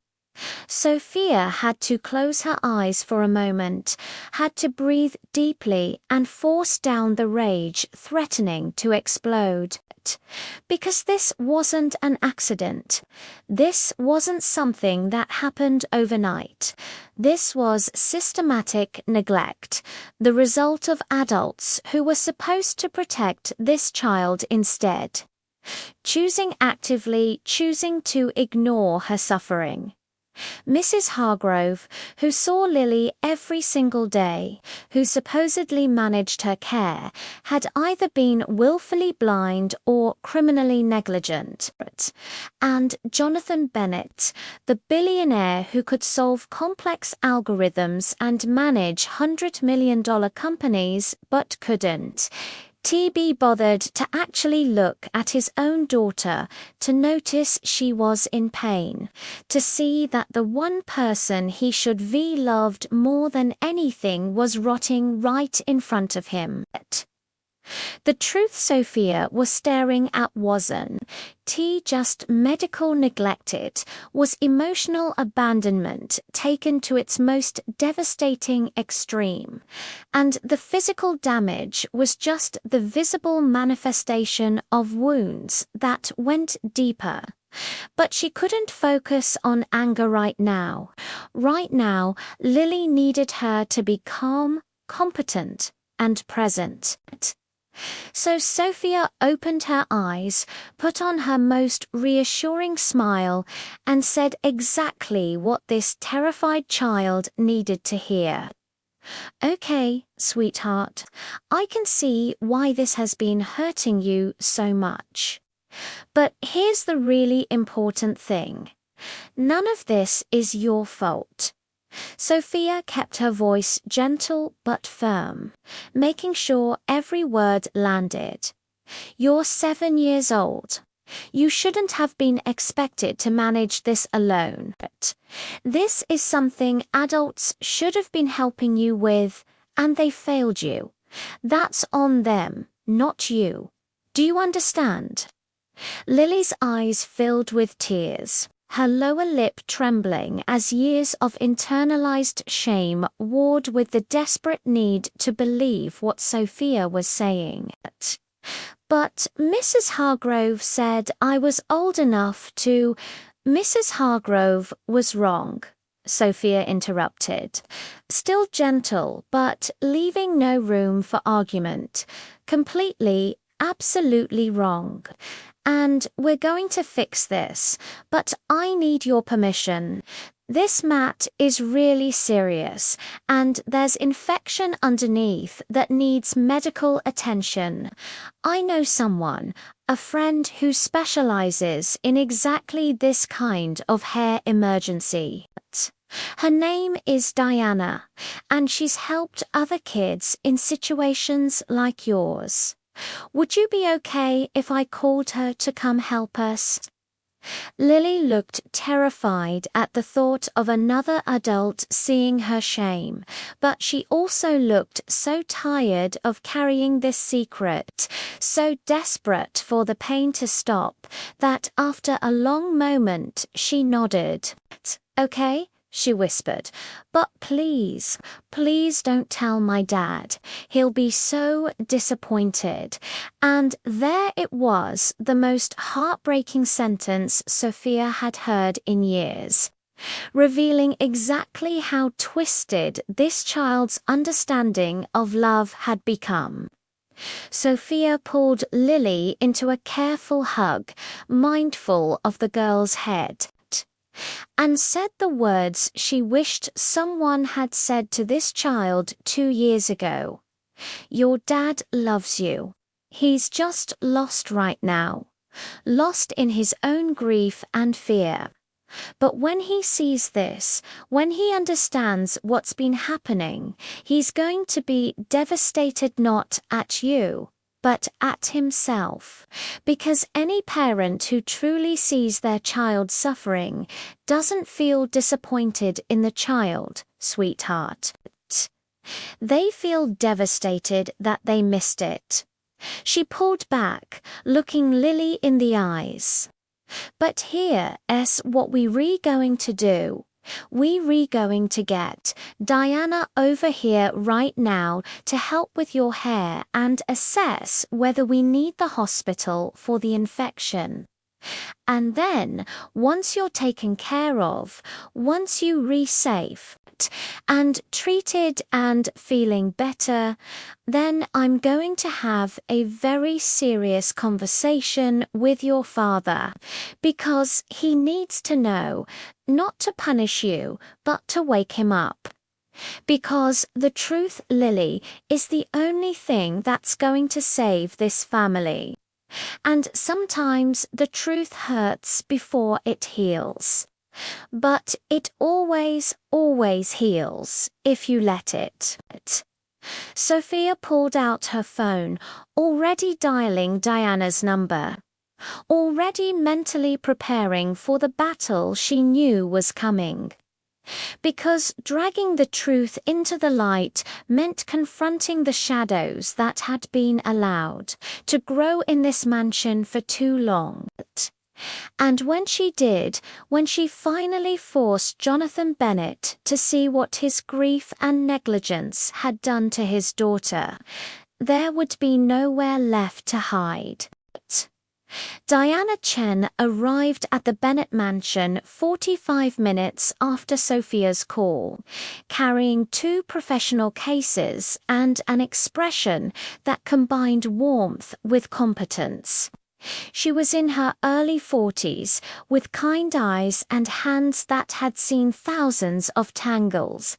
Sofia had to close her eyes for a moment, had to breathe deeply and force down the rage threatening to explode. Because this wasn't an accident. This wasn't something that happened overnight. This was systematic neglect, the result of adults who were supposed to protect this child instead. Choosing actively, choosing to ignore her suffering. Mrs. Hargrove, who saw Lily every single day, who supposedly managed her care, had either been willfully blind or criminally negligent. And Jonathan Bennett, the billionaire who could solve complex algorithms and manage $100 million companies but couldn't. T.B. bothered to actually look at his own daughter, to notice she was in pain, to see that the one person he should have loved more than anything was rotting right in front of him. The truth Sofia was staring at wasn't just medical neglected, was emotional abandonment taken to its most devastating extreme. And the physical damage was just the visible manifestation of wounds that went deeper. But she couldn't focus on anger right now. Right now, Lily needed her to be calm, competent, and present. So Sofia opened her eyes, put on her most reassuring smile, and said exactly what this terrified child needed to hear. "Okay, sweetheart, I can see why this has been hurting you so much. But here's the really important thing. None of this is your fault." Sofia kept her voice gentle but firm, making sure every word landed. "You're 7 years old. You shouldn't have been expected to manage this alone. This is something adults should have been helping you with, and they failed you. That's on them, not you. Do you understand?" Lily's eyes filled with tears, her lower lip trembling as years of internalized shame warred with the desperate need to believe what Sofia was saying. "But Mrs. Hargrove said I was old enough to—" "Mrs. Hargrove was wrong," Sofia interrupted, still gentle but leaving no room for argument. "Completely, absolutely wrong. And we're going to fix this, but I need your permission. This mat is really serious, and there's infection underneath that needs medical attention. I know someone, a friend who specializes in exactly this kind of hair emergency. Her name is Diana, and she's helped other kids in situations like yours. Would you be okay if I called her to come help us?" Lily looked terrified at the thought of another adult seeing her shame, but she also looked so tired of carrying this secret, so desperate for the pain to stop, that after a long moment she nodded. "Okay," she whispered, "but please, please don't tell my dad. He'll be so disappointed." And there it was, the most heartbreaking sentence Sofia had heard in years, revealing exactly how twisted this child's understanding of love had become. Sofia pulled Lily into a careful hug, mindful of the girl's head. and said the words she wished someone had said to this child 2 years ago. Your dad loves you. He's just lost right now, lost in his own grief and fear. But when he sees this, when he understands what's been happening, he's going to be devastated not at you, but at himself. Because any parent who truly sees their child suffering doesn't feel disappointed in the child, sweetheart. They feel devastated that they missed it. She pulled back, looking Lily in the eyes. But here's what we going to do. We going to get Diana over here right now to help with your hair and assess whether we need the hospital for the infection. And then, once you're taken care of, once you re-safe and treated and feeling better, then I'm going to have a very serious conversation with your father, because he needs to know, not to punish you, but to wake him up. Because the truth, Lily, is the only thing that's going to save this family. And sometimes the truth hurts before it heals. But it always heals if you let it. Sofia pulled out her phone, already dialing Diana's number. Already mentally preparing for the battle she knew was coming. Because dragging the truth into the light meant confronting the shadows that had been allowed to grow in this mansion for too long. And when she did, when she finally forced Jonathan Bennett to see what his grief and negligence had done to his daughter, there would be nowhere left to hide. Diana Chen arrived at the Bennett mansion 45 minutes after Sofia's call, carrying 2 professional cases and an expression that combined warmth with competence. She was in her early 40s, with kind eyes and hands that had seen thousands of tangles.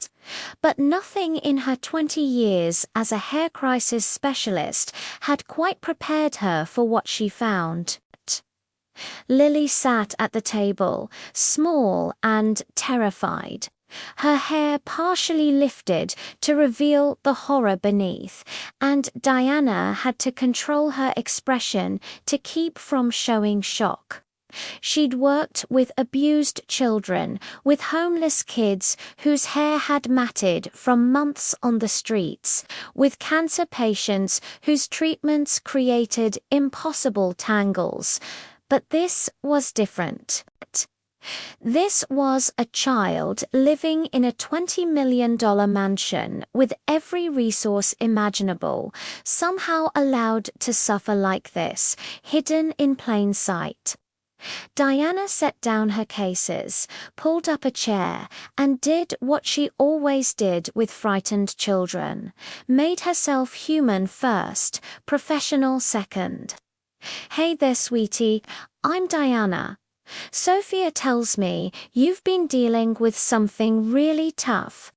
But nothing in her 20 years as a hair crisis specialist had quite prepared her for what she found. Lily sat at the table, small and terrified. Her hair partially lifted to reveal the horror beneath, and Diana had to control her expression to keep from showing shock. She'd worked with abused children, with homeless kids whose hair had matted from months on the streets, with cancer patients whose treatments created impossible tangles. But this was different. This was a child living in a $20 million mansion with every resource imaginable, somehow allowed to suffer like this, hidden in plain sight. Diana set down her cases, pulled up a chair, and did what she always did with frightened children, made herself human first, professional second. Hey there, sweetie, I'm Diana. Sofia tells me you've been dealing with something really tough.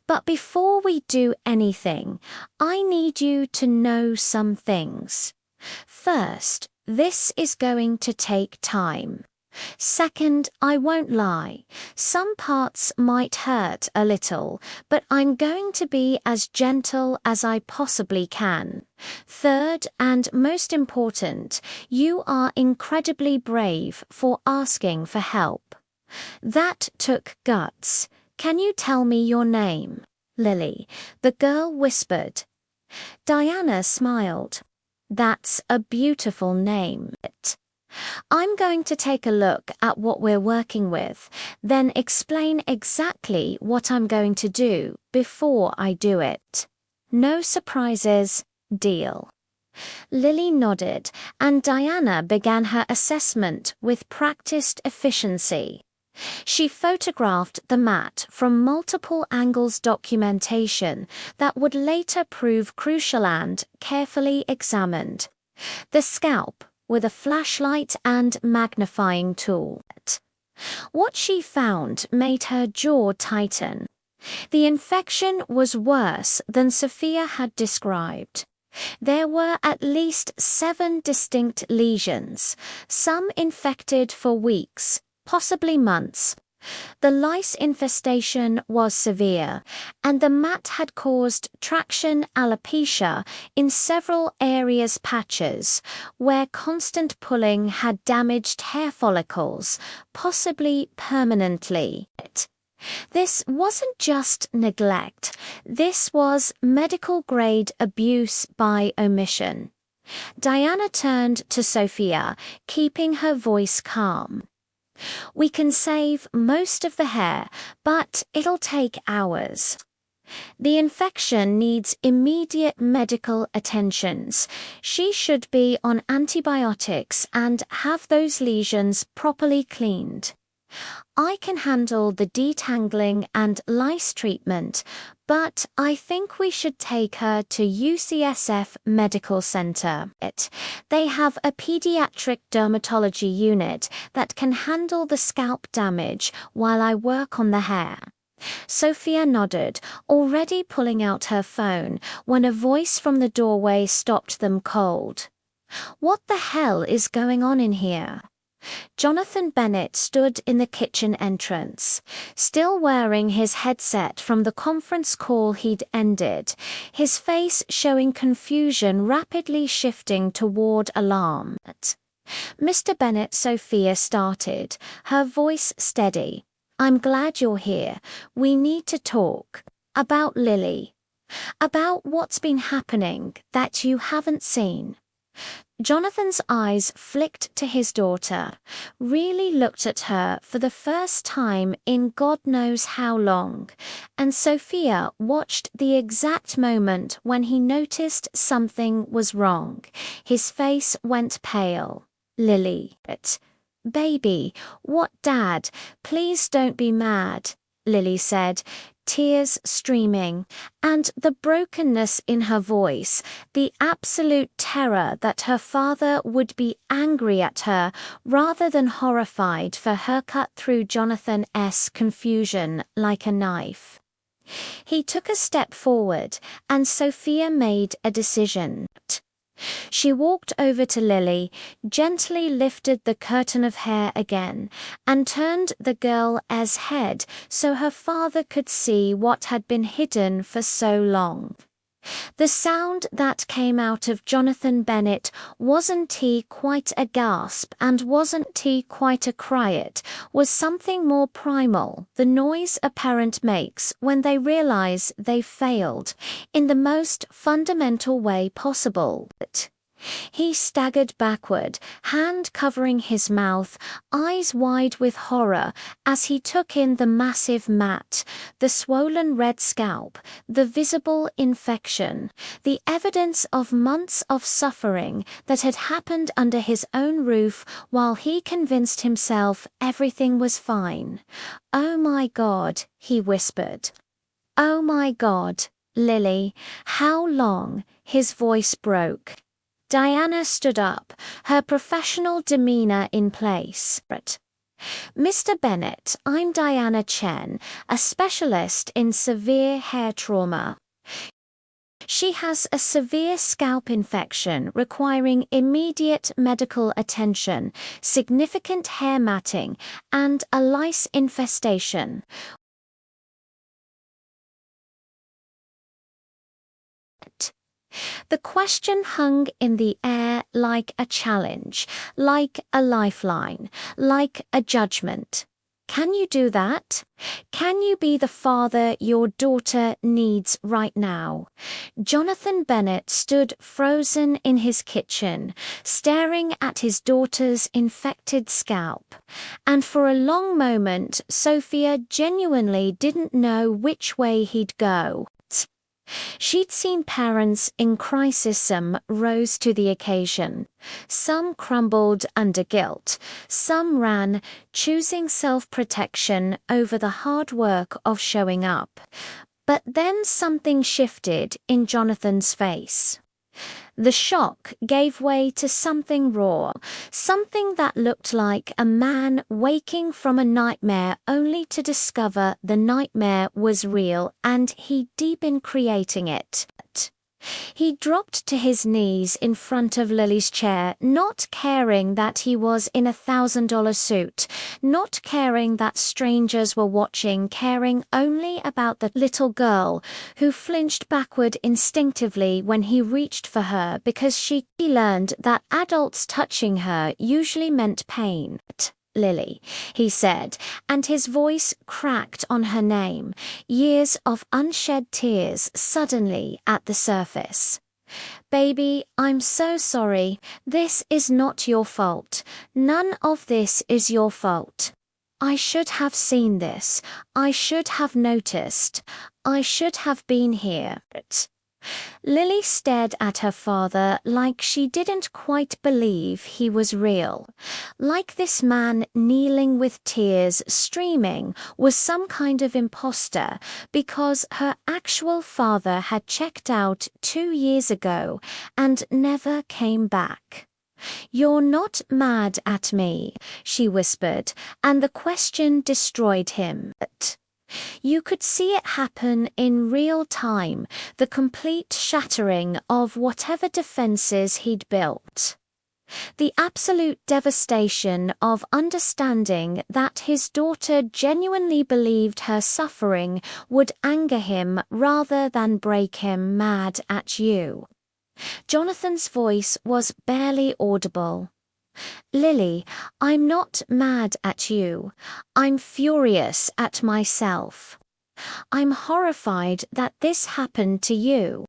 But before we do anything, I need you to know some things. First, this is going to take time. Second, I won't lie. Some parts might hurt a little, but I'm going to be as gentle as I possibly can. Third, and most important, you are incredibly brave for asking for help. That took guts. Can you tell me your name? Lily, the girl whispered. Diana smiled. That's a beautiful name. I'm going to take a look at what we're working with, then explain exactly what I'm going to do before I do it. No surprises, deal. Lily nodded, and Diana began her assessment with practiced efficiency. She photographed the mat from multiple angles, documentation that would later prove crucial, and carefully examined the scalp with a flashlight and magnifying tool. What she found made her jaw tighten. The infection was worse than Sofia had described. There were at least 7 distinct lesions, some infected for weeks, possibly months. The lice infestation was severe, and the mat had caused traction alopecia in several areas patches, where constant pulling had damaged hair follicles, possibly permanently. This wasn't just neglect, this was medical-grade abuse by omission. Diana turned to Sofia, keeping her voice calm. We can save most of the hair, but it'll take hours. The infection needs immediate medical attentions. She should be on antibiotics and have those lesions properly cleaned. I can handle the detangling and lice treatment, but I think we should take her to UCSF Medical Center. They have a pediatric dermatology unit that can handle the scalp damage while I work on the hair. Sofia nodded, already pulling out her phone, when a voice from the doorway stopped them cold. What the hell is going on in here? Jonathan Bennett stood in the kitchen entrance, still wearing his headset from the conference call he'd ended, his face showing confusion rapidly shifting toward alarm. Mr. Bennett, Sofia started, her voice steady. I'm glad you're here. We need to talk. About Lily. About what's been happening that you haven't seen. Jonathan's eyes flicked to his daughter, really looked at her for the first time in God knows how long, and Sofia watched the exact moment when he noticed something was wrong. His face went pale. Lily. Baby, what, Dad? Please don't be mad, Lily said, tears streaming, and the brokenness in her voice, the absolute terror that her father would be angry at her rather than horrified for her cut through Jonathan's confusion like a knife. He took a step forward, and Sofia made a decision. She walked over to Lily, gently lifted the curtain of hair again, and turned the girl's head so her father could see what had been hidden for so long. The sound that came out of Jonathan Bennett wasn't he quite a gasp and wasn't he quite a cry. It was something more primal, the noise a parent makes when they realize they've failed in the most fundamental way possible. He staggered backward, hand covering his mouth, eyes wide with horror as he took in the massive mat, the swollen red scalp, the visible infection, the evidence of months of suffering that had happened under his own roof while he convinced himself everything was fine. "Oh my God," he whispered. "Oh my God, Lily, how long?" His voice broke. Diana stood up, her professional demeanor in place. "Mr. Bennett, I'm Diana Chen, a specialist in severe hair trauma. She has a severe scalp infection requiring immediate medical attention, significant hair matting, and a lice infestation. The question hung in the air like a challenge, like a lifeline, like a judgment. Can you do that? Can you be the father your daughter needs right now? Jonathan Bennett stood frozen in his kitchen, staring at his daughter's infected scalp. And for a long moment, Sofia genuinely didn't know which way he'd go. She'd seen parents in crisis rose to the occasion. Some crumbled under guilt, some ran, choosing self-protection over the hard work of showing up. But then something shifted in Jonathan's face. The shock gave way to something raw, something that looked like a man waking from a nightmare only to discover the nightmare was real and he'd been creating it. He dropped to his knees in front of Lily's chair, not caring that he was in $1,000 suit, not caring that strangers were watching, caring only about the little girl who flinched backward instinctively when he reached for her because she learned that adults touching her usually meant pain. Lily, he said, and his voice cracked on her name, years of unshed tears suddenly at the surface. Baby, I'm so sorry. This is not your fault. None of this is your fault. I should have seen this. I should have noticed. I should have been here. Lily stared at her father like she didn't quite believe he was real, like this man kneeling with tears streaming was some kind of imposter because her actual father had checked out 2 years ago and never came back. "You're not mad at me," she whispered, and the question destroyed him. You could see it happen in real time, the complete shattering of whatever defenses he'd built. The absolute devastation of understanding that his daughter genuinely believed her suffering would anger him rather than break him. "Mad at you." Jonathan's voice was barely audible. "Lily, I'm not mad at you. I'm furious at myself. I'm horrified that this happened to you.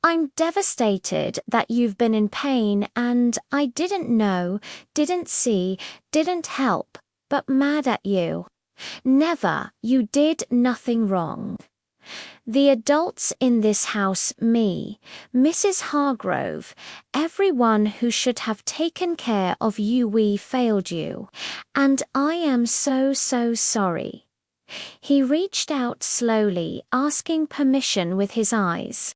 I'm devastated that you've been in pain and I didn't know, didn't see, didn't help, but mad at you. Never, you did nothing wrong. The adults in this house, me, Mrs. Hargrove, everyone who should have taken care of you, we failed you, and I am so sorry." He reached out slowly, asking permission with his eyes,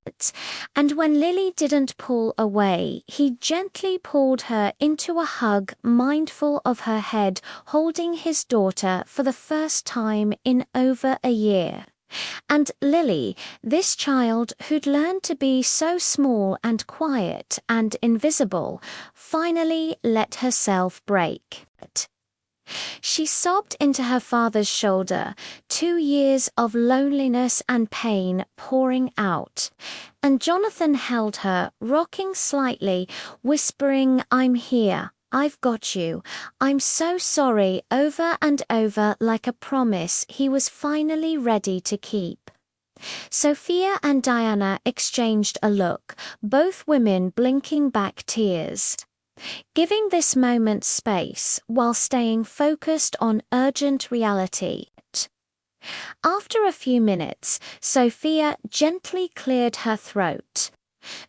and when Lily didn't pull away, he gently pulled her into a hug, mindful of her head, holding his daughter for the first time in over a year. And Lily, this child who'd learned to be so small and quiet and invisible, finally let herself break. She sobbed into her father's shoulder, 2 years of loneliness and pain pouring out. And Jonathan held her, rocking slightly, whispering, "I'm here. I've got you. I'm so sorry," over and over like a promise he was finally ready to keep. Sofia and Diana exchanged a look, both women blinking back tears. Giving this moment space while staying focused on urgent reality. After a few minutes, Sofia gently cleared her throat.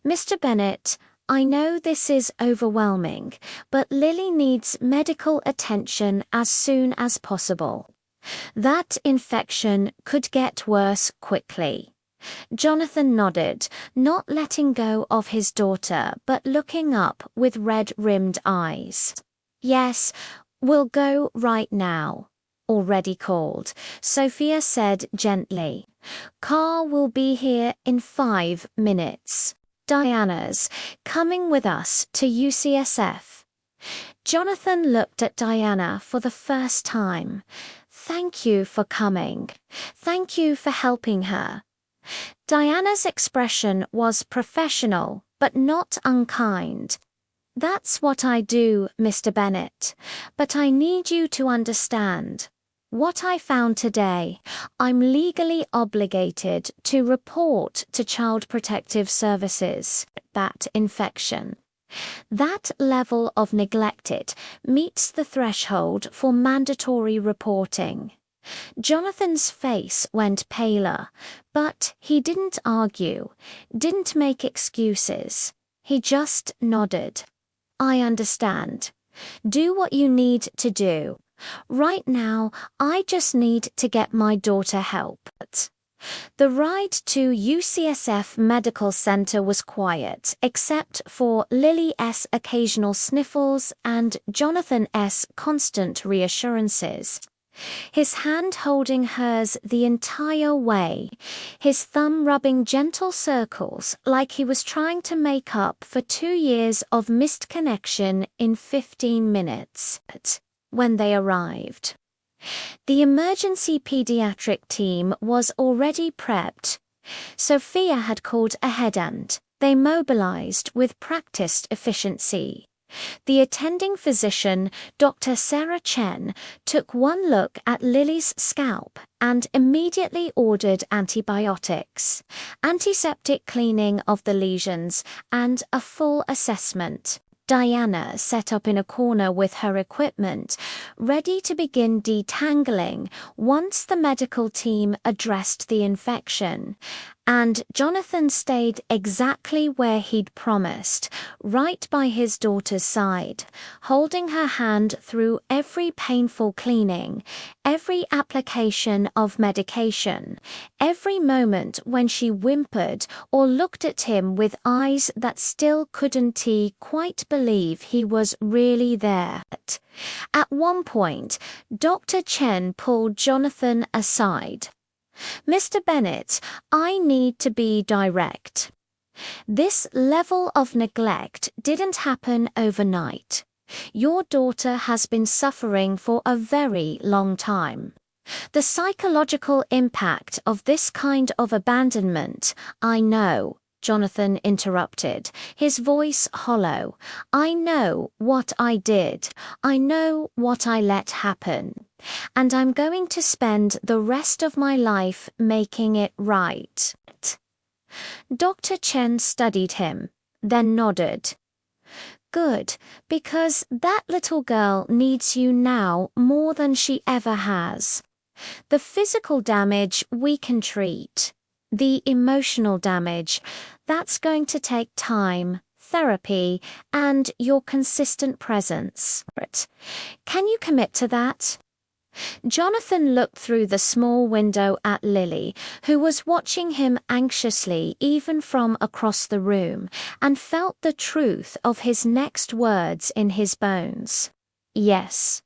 "Mr. Bennett, I know this is overwhelming, but Lily needs medical attention as soon as possible. That infection could get worse quickly." Jonathan nodded, not letting go of his daughter but looking up with red-rimmed eyes. "Yes, we'll go right now." "Already called," Sofia said gently. "Car will be here in 5 minutes. Diana's coming with us to UCSF." Jonathan looked at Diana for the first time. "Thank you for coming. Thank you for helping her." Diana's expression was professional, but not unkind. "That's what I do, Mr. Bennett. But I need you to understand. What I found today, I'm legally obligated to report to Child Protective Services. That infection. That level of neglected meets the threshold for mandatory reporting." Jonathan's face went paler, but he didn't argue, didn't make excuses. He just nodded. "I understand. Do what you need to do. Right now, I just need to get my daughter help." The ride to UCSF Medical Center was quiet, except for Lily S. occasional sniffles and Jonathan S. constant reassurances. His hand holding hers the entire way, his thumb rubbing gentle circles like he was trying to make up for 2 years of missed connection in 15 minutes. When they arrived, the emergency pediatric team was already prepped. Sophia had called ahead and they mobilized with practiced efficiency. The attending physician, Dr. Sarah Chen, took one look at Lily's scalp and immediately ordered antibiotics, antiseptic cleaning of the lesions, and a full assessment. Diana sat up in a corner with her equipment, ready to begin detangling once the medical team addressed the infection. And Jonathan stayed exactly where he'd promised, right by his daughter's side, holding her hand through every painful cleaning, every application of medication, every moment when she whimpered or looked at him with eyes that still couldn't quite believe he was really there. At one point, Dr. Chen pulled Jonathan aside. "Mr. Bennett, I need to be direct. This level of neglect didn't happen overnight. Your daughter has been suffering for a very long time. The psychological impact of this kind of abandonment, I know," Jonathan interrupted, his voice hollow. "I know what I did. I know what I let happen. And I'm going to spend the rest of my life making it right." Dr. Chen studied him, then nodded. "Good, because that little girl needs you now more than she ever has. The physical damage we can treat. The emotional damage, that's going to take time, therapy, and your consistent presence. Can you commit to that?" Jonathan looked through the small window at Lily, who was watching him anxiously even from across the room, and felt the truth of his next words in his bones. "Yes.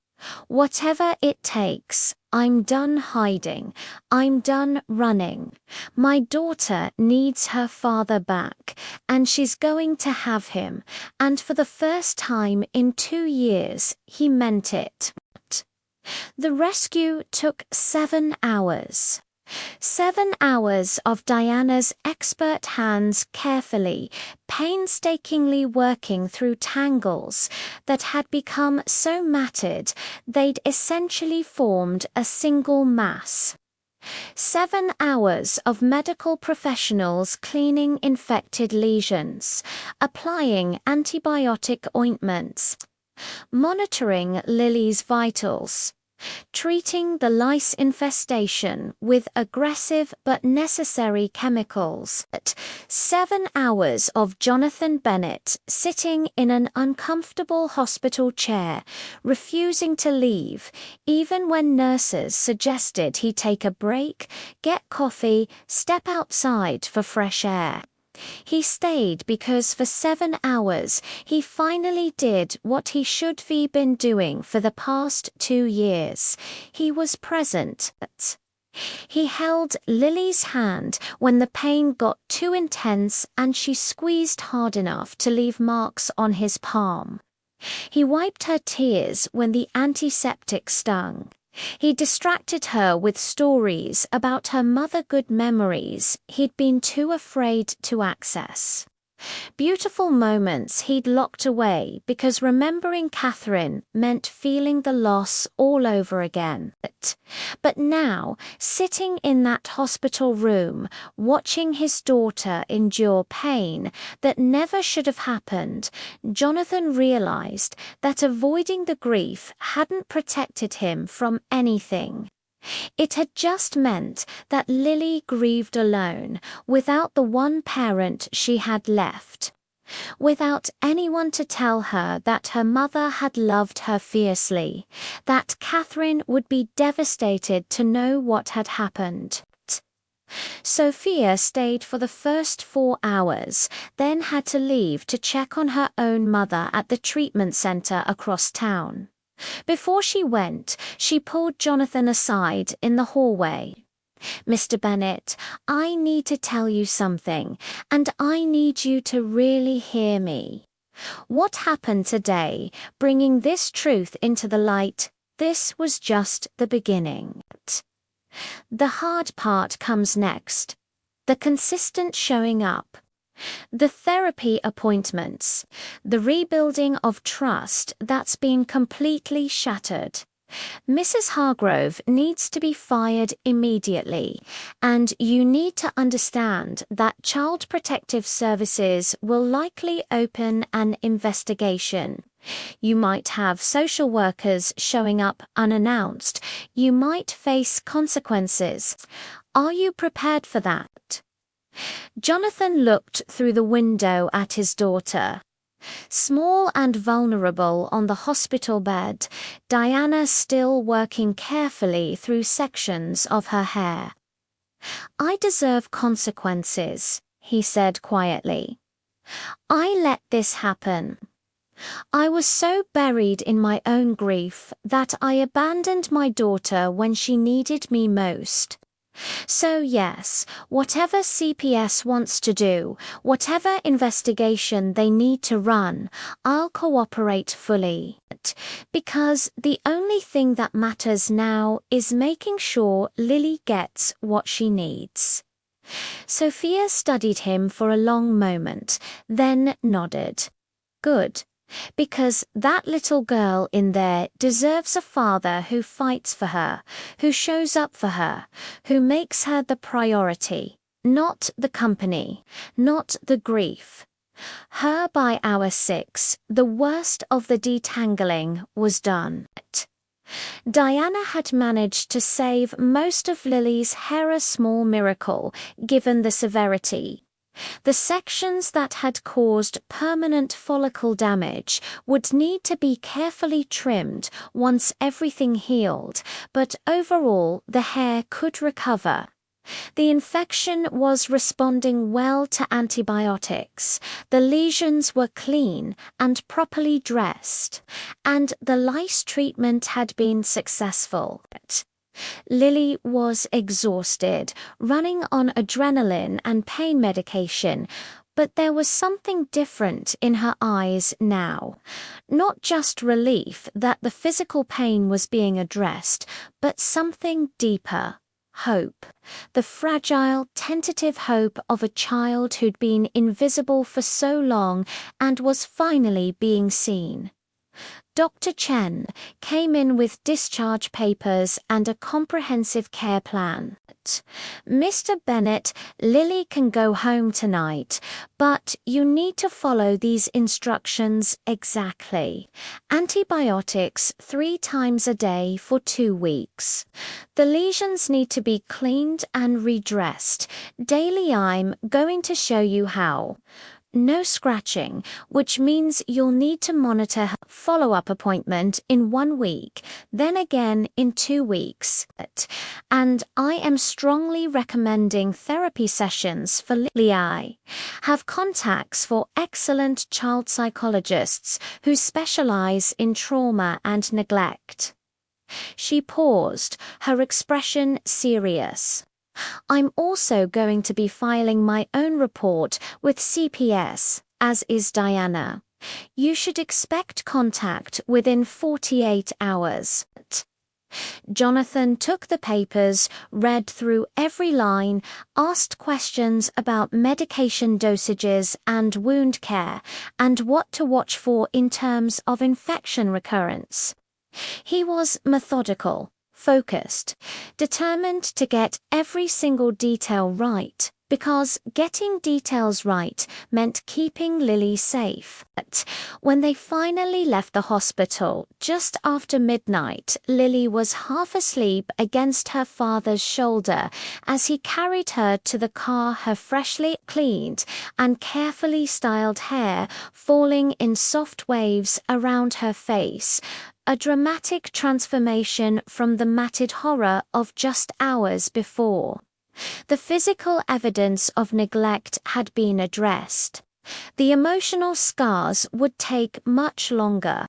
Whatever it takes. I'm done hiding. I'm done running. My daughter needs her father back, and she's going to have him, and for the first time in 2 years, he meant it." The rescue took 7 hours. 7 hours of Diana's expert hands carefully, painstakingly working through tangles that had become so matted they'd essentially formed a single mass. 7 hours of medical professionals cleaning infected lesions, applying antibiotic ointments, monitoring Lily's vitals, treating the lice infestation with aggressive but necessary chemicals. 7 hours of Jonathan Bennett sitting in an uncomfortable hospital chair, refusing to leave, even when nurses suggested he take a break, get coffee, step outside for fresh air. He stayed because for 7 hours he finally did what he should have been doing for the past 2 years. He was present. He held Lily's hand when the pain got too intense and she squeezed hard enough to leave marks on his palm. He wiped her tears when the antiseptic stung. He distracted her with stories about her mother-good memories he'd been too afraid to access. Beautiful moments he'd locked away because remembering Catherine meant feeling the loss all over again. But now, sitting in that hospital room, watching his daughter endure pain that never should have happened, Jonathan realized that avoiding the grief hadn't protected him from anything. It had just meant that Lily grieved alone, without the one parent she had left. Without anyone to tell her that her mother had loved her fiercely, that Catherine would be devastated to know what had happened. Sofia stayed for the first 4 hours, then had to leave to check on her own mother at the treatment center across town. Before she went, she pulled Jonathan aside in the hallway. "Mr. Bennett, I need to tell you something, and I need you to really hear me. What happened today, bringing this truth into the light, this was just the beginning. The hard part comes next. The consistent showing up. The therapy appointments. The rebuilding of trust that's been completely shattered. Mrs. Hargrove needs to be fired immediately, and you need to understand that Child Protective Services will likely open an investigation. You might have social workers showing up unannounced. You might face consequences. Are you prepared for that?" Jonathan looked through the window at his daughter. Small and vulnerable on the hospital bed, Diana still working carefully through sections of her hair. "I deserve consequences," he said quietly. "I let this happen. I was so buried in my own grief that I abandoned my daughter when she needed me most. So yes, whatever CPS wants to do, whatever investigation they need to run, I'll cooperate fully. Because the only thing that matters now is making sure Lily gets what she needs." Sofia studied him for a long moment, then nodded. "Good. Because that little girl in there deserves a father who fights for her, who shows up for her, who makes her the priority, not the company, not the grief. Her by hour 6, the worst of the detangling was done." Diana had managed to save most of Lily's hair, a small miracle, given the severity. The sections that had caused permanent follicle damage would need to be carefully trimmed once everything healed, but overall the hair could recover. The infection was responding well to antibiotics, the lesions were clean and properly dressed, and the lice treatment had been successful. Lily was exhausted, running on adrenaline and pain medication, but there was something different in her eyes now. Not just relief that the physical pain was being addressed, but something deeper. Hope. The fragile, tentative hope of a child who'd been invisible for so long and was finally being seen. Dr. Chen came in with discharge papers and a comprehensive care plan. "Mr. Bennett, Lily can go home tonight, but you need to follow these instructions exactly. Antibiotics 3 times a day for 2 weeks. The lesions need to be cleaned and redressed. Daily I'm going to show you how. No scratching, which means you'll need to monitor her follow-up appointment in 1 week, then again in 2 weeks. And I am strongly recommending therapy sessions for Lily. Have contacts for excellent child psychologists who specialize in trauma and neglect." She paused, her expression serious. "I'm also going to be filing my own report with CPS, as is Diana. You should expect contact within 48 hours. Jonathan took the papers, read through every line, asked questions about medication dosages and wound care, and what to watch for in terms of infection recurrence. He was methodical, focused, determined to get every single detail right, because getting details right meant keeping Lily safe. But when they finally left the hospital, just after midnight, Lily was half asleep against her father's shoulder as he carried her to the car, her freshly cleaned and carefully styled hair falling in soft waves around her face. A dramatic transformation from the matted horror of just hours before. The physical evidence of neglect had been addressed. The emotional scars would take much longer.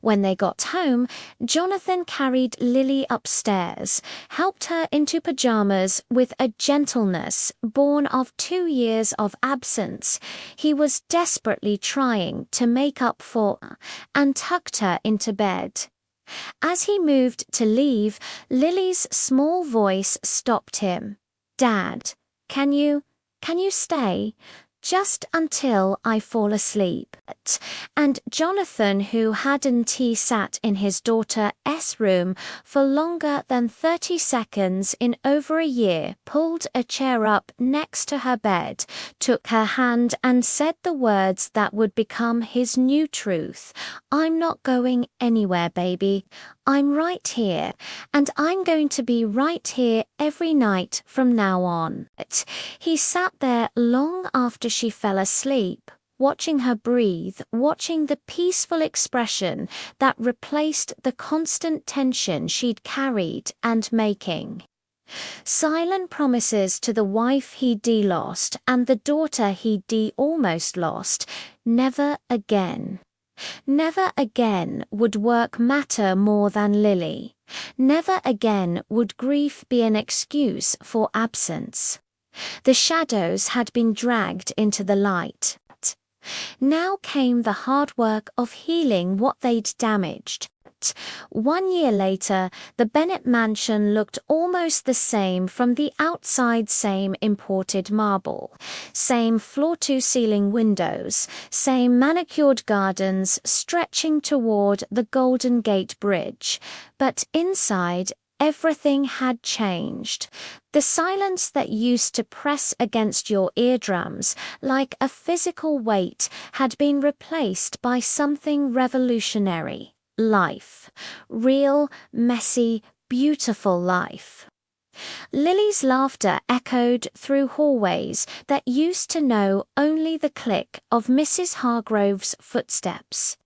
When they got home, Jonathan carried Lily upstairs, helped her into pajamas with a gentleness born of 2 years of absence he was desperately trying to make up for, and tucked her into bed. As he moved to leave, Lily's small voice stopped him. "Dad, can you stay? Just until I fall asleep." And Jonathan, who hadn't sat in his daughter's room for longer than 30 seconds in over a year, pulled a chair up next to her bed, took her hand and said the words that would become his new truth. "I'm not going anywhere, baby. I'm right here, and I'm going to be right here every night from now on." He sat there long after she fell asleep, watching her breathe, watching the peaceful expression that replaced the constant tension she'd carried, and making silent promises to the wife he'd lost and the daughter he'd almost lost. Never again. Never again would work matter more than Lily. Never again would grief be an excuse for absence. The shadows had been dragged into the light. Now came the hard work of healing what they'd damaged. 1 year later, the Bennett mansion looked almost the same from the outside, same imported marble, same floor-to-ceiling windows, same manicured gardens stretching toward the Golden Gate Bridge. But inside, everything had changed. The silence that used to press against your eardrums like a physical weight had been replaced by something revolutionary. Life. Real, messy, beautiful life. Lily's laughter echoed through hallways that used to know only the click of Mrs. Hargrove's footsteps.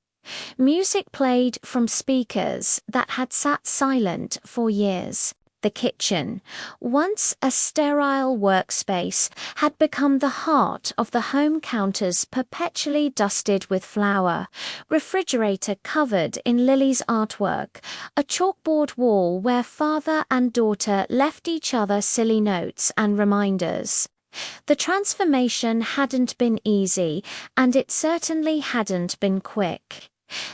Music played from speakers that had sat silent for years. The kitchen, once a sterile workspace, had become the heart of the home counters perpetually dusted with flour, refrigerator covered in Lily's artwork, a chalkboard wall where father and daughter left each other silly notes and reminders. The transformation hadn't been easy, and it certainly hadn't been quick.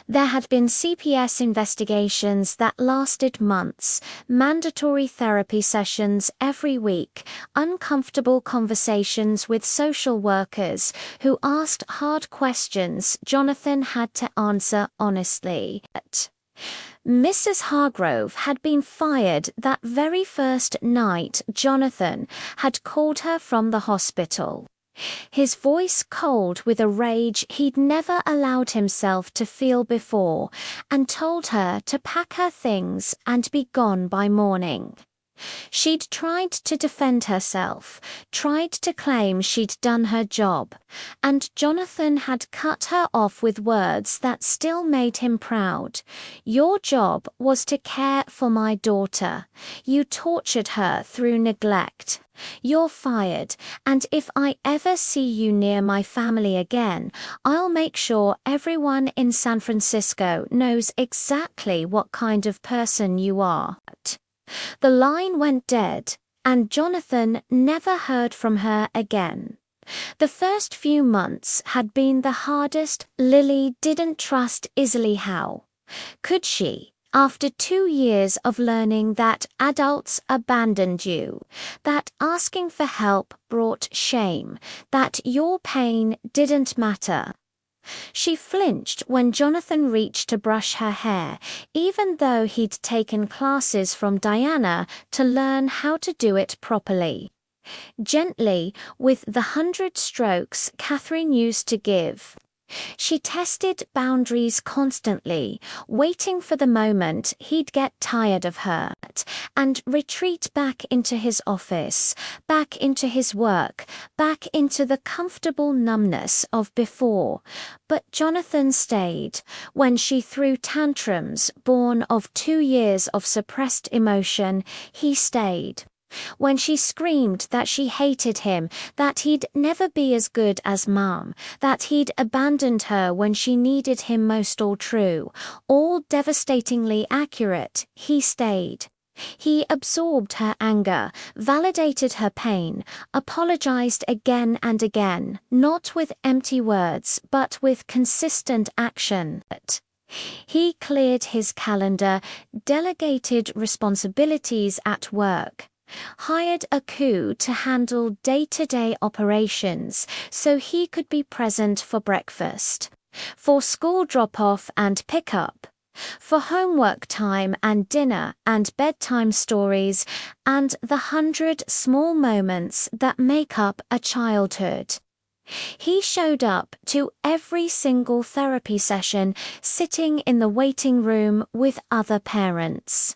There had been CPS investigations that lasted months, mandatory therapy sessions every week, uncomfortable conversations with social workers who asked hard questions Jonathan had to answer honestly. Mrs. Hargrove had been fired that very first night Jonathan had called her from the hospital. His voice cold with a rage he'd never allowed himself to feel before, and told her to pack her things and be gone by morning. She'd tried to defend herself, tried to claim she'd done her job, and Jonathan had cut her off with words that still made him proud. "Your job was to care for my daughter. You tortured her through neglect. You're fired, and if I ever see you near my family again, I'll make sure everyone in San Francisco knows exactly what kind of person you are." The line went dead, and Jonathan never heard from her again. The first few months had been the hardest. Lily didn't trust easily. How could she? After 2 years of learning that adults abandoned you, that asking for help brought shame, that your pain didn't matter. She flinched when Jonathan reached to brush her hair, even though he'd taken classes from Diana to learn how to do it properly. Gently, with the 100 strokes Catherine used to give. She tested boundaries constantly, waiting for the moment he'd get tired of her, and retreat back into his office, back into his work, back into the comfortable numbness of before. But Jonathan stayed. When she threw tantrums born of 2 years of suppressed emotion, he stayed. When she screamed that she hated him, that he'd never be as good as Mum, that he'd abandoned her when she needed him most, all true, all devastatingly accurate, he stayed. He absorbed her anger, validated her pain, apologized again and again, not with empty words, but with consistent action. He cleared his calendar, delegated responsibilities at work, hired a crew to handle day-to-day operations so he could be present for breakfast, for school drop-off and pick-up, for homework time and dinner and bedtime stories and the 100 small moments that make up a childhood. He showed up to every single therapy session, sitting in the waiting room with other parents,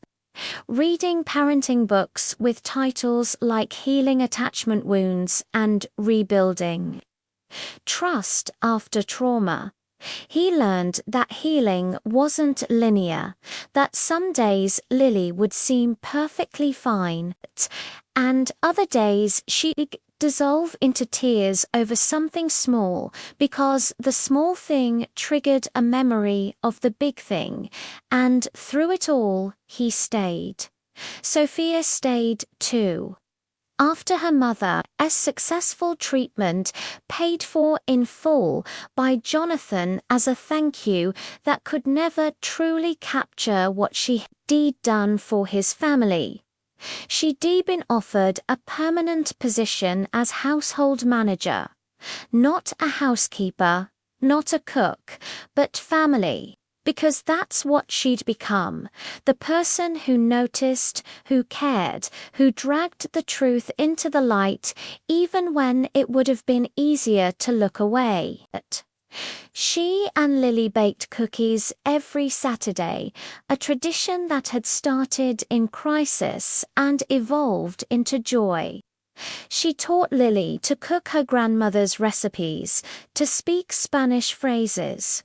reading parenting books with titles like Healing Attachment Wounds and Rebuilding. Trust after trauma. He learned that healing wasn't linear, that some days Lily would seem perfectly fine, and other days she'd dissolve into tears over something small because the small thing triggered a memory of the big thing, and through it all, he stayed. Sofia stayed too. After her mother's successful treatment, paid for in full by Jonathan as a thank you that could never truly capture what she'd done for his family. She'd been offered a permanent position as household manager, not a housekeeper, not a cook, but family. Because that's what she'd become, the person who noticed, who cared, who dragged the truth into the light, even when it would have been easier to look away. She and Lily baked cookies every Saturday, a tradition that had started in crisis and evolved into joy. She taught Lily to cook her grandmother's recipes, to speak Spanish phrases,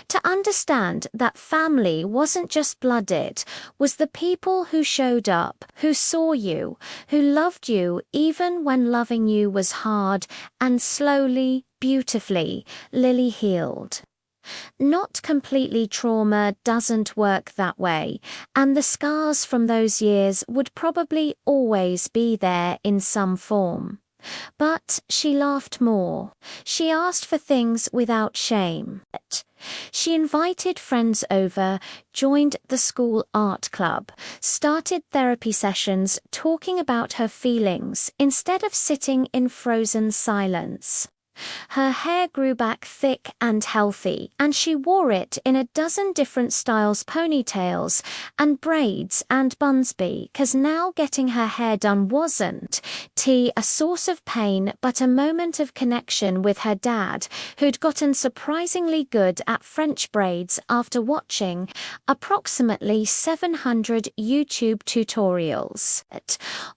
to understand that family wasn't just blooded, was the people who showed up, who saw you, who loved you even when loving you was hard, and slowly, beautifully, Lily healed. Not completely. Trauma doesn't work that way, and the scars from those years would probably always be there in some form. But she laughed more. She asked for things without shame. She invited friends over, joined the school art club, started therapy sessions talking about her feelings instead of sitting in frozen silence. Her hair grew back thick and healthy, and she wore it in a dozen different styles, ponytails and braids and bunsby, 'cause now getting her hair done wasn't a source of pain but a moment of connection with her dad, who'd gotten surprisingly good at French braids after watching approximately 700 YouTube tutorials.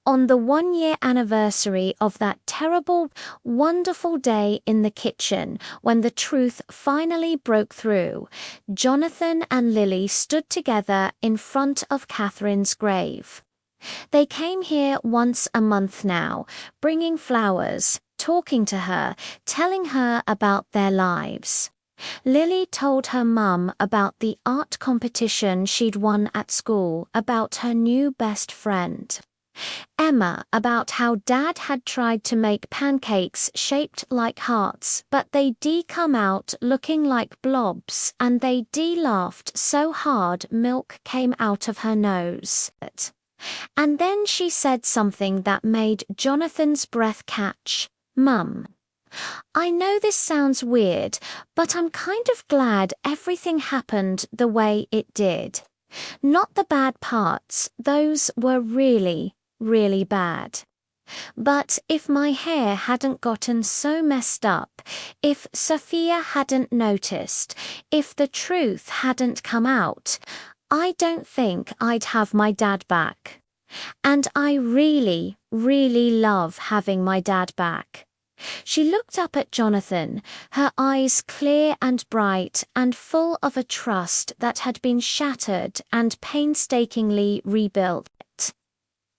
On the 1-year anniversary of that terrible, wonderful day in the kitchen, when the truth finally broke through, Jonathan and Lily stood together in front of Catherine's grave. They came here once a month now, bringing flowers, talking to her, telling her about their lives. Lily told her mum about the art competition she'd won at school, about her new best friend Emma, about how Dad had tried to make pancakes shaped like hearts, but they'd come out looking like blobs, and they'd laughed so hard milk came out of her nose. And then she said something that made Jonathan's breath catch. "Mum, I know this sounds weird, but I'm kind of glad everything happened the way it did. Not the bad parts, those were really, really bad. But if my hair hadn't gotten so messed up, if Sofia hadn't noticed, if the truth hadn't come out, I don't think I'd have my dad back. And I really, really love having my dad back." She looked up at Jonathan, her eyes clear and bright and full of a trust that had been shattered and painstakingly rebuilt.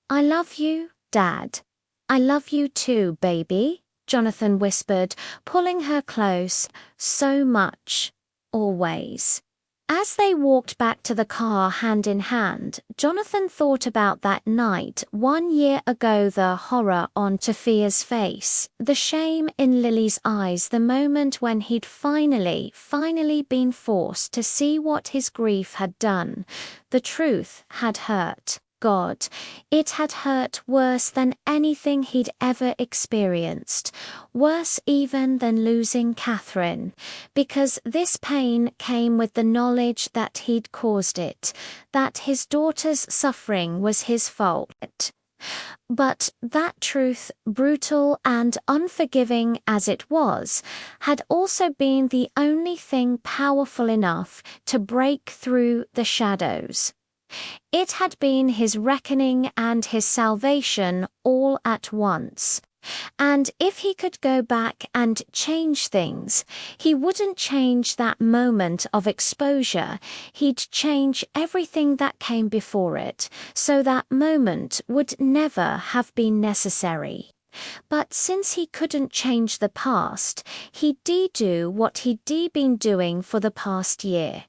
"I love you, Dad. I love you too, baby, Jonathan whispered, pulling her close. So much. Always. As they walked back to the car hand in hand, Jonathan thought about that night 1 year ago, the horror on Sofia's face, the shame in Lily's eyes, the moment when he'd finally been forced to see what his grief had done. The truth had hurt. God, it had hurt worse than anything he'd ever experienced, worse even than losing Catherine, because this pain came with the knowledge that he'd caused it, that his daughter's suffering was his fault. But that truth, brutal and unforgiving as it was, had also been the only thing powerful enough to break through the shadows. It had been his reckoning and his salvation all at once. And if he could go back and change things, he wouldn't change that moment of exposure, he'd change everything that came before it, so that moment would never have been necessary. But since he couldn't change the past, he'd do what he'd been doing for the past year.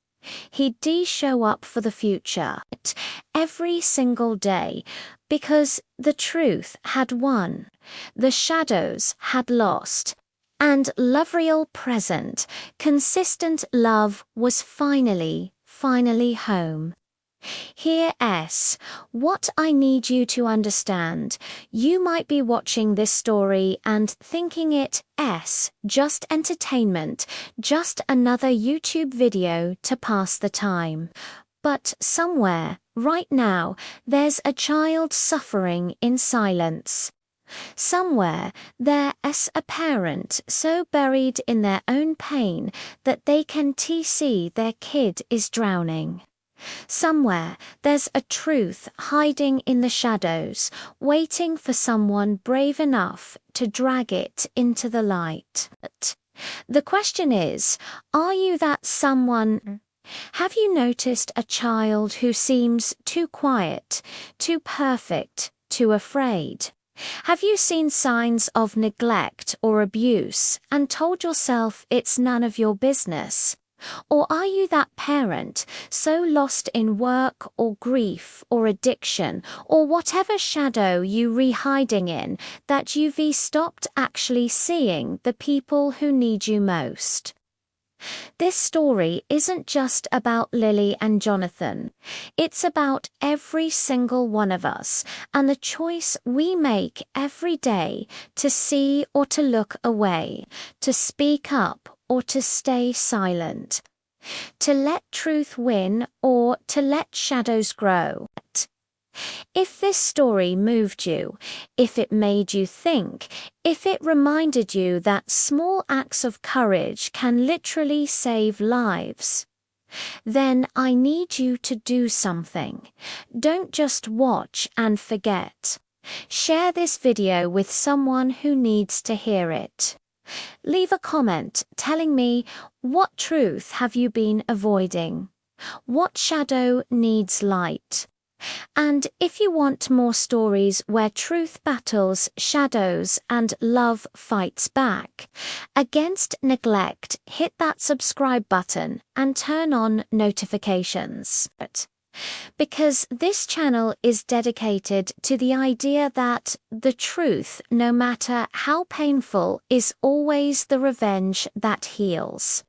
He'd show up for the future, every single day, because the truth had won, the shadows had lost, and love, real, present, consistent love was finally home. Here S, what I need you to understand. You might be watching this story and thinking it S, just entertainment, just another YouTube video to pass the time. But somewhere, right now, there's a child suffering in silence. Somewhere there's a parent so buried in their own pain that they can see their kid is drowning. Somewhere there's a truth hiding in the shadows, waiting for someone brave enough to drag it into the light. The question is, are you that someone? Have you noticed a child who seems too quiet, too perfect, too afraid? Have you seen signs of neglect or abuse and told yourself it's none of your business? Or are you that parent, so lost in work or grief or addiction or whatever shadow you re-hiding in that you've stopped actually seeing the people who need you most? This story isn't just about Lily and Jonathan. It's about every single one of us and the choice we make every day to see or to look away, to speak up or to stay silent, to let truth win or to let shadows grow. If this story moved you, if it made you think, if it reminded you that small acts of courage can literally save lives, then I need you to do something. Don't just watch and forget. Share this video with someone who needs to hear it. Leave a comment telling me, what truth have you been avoiding? What shadow needs light? And if you want more stories where truth battles shadows and love fights back against neglect, hit that subscribe button and turn on notifications. Because this channel is dedicated to the idea that the truth, no matter how painful, is always the revenge that heals.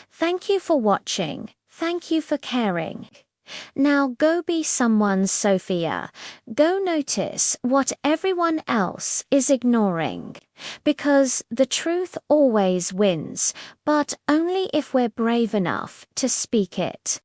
Thank you for watching. Thank you for caring. Now go be someone's Sofia. Go notice what everyone else is ignoring. Because the truth always wins, but only if we're brave enough to speak it.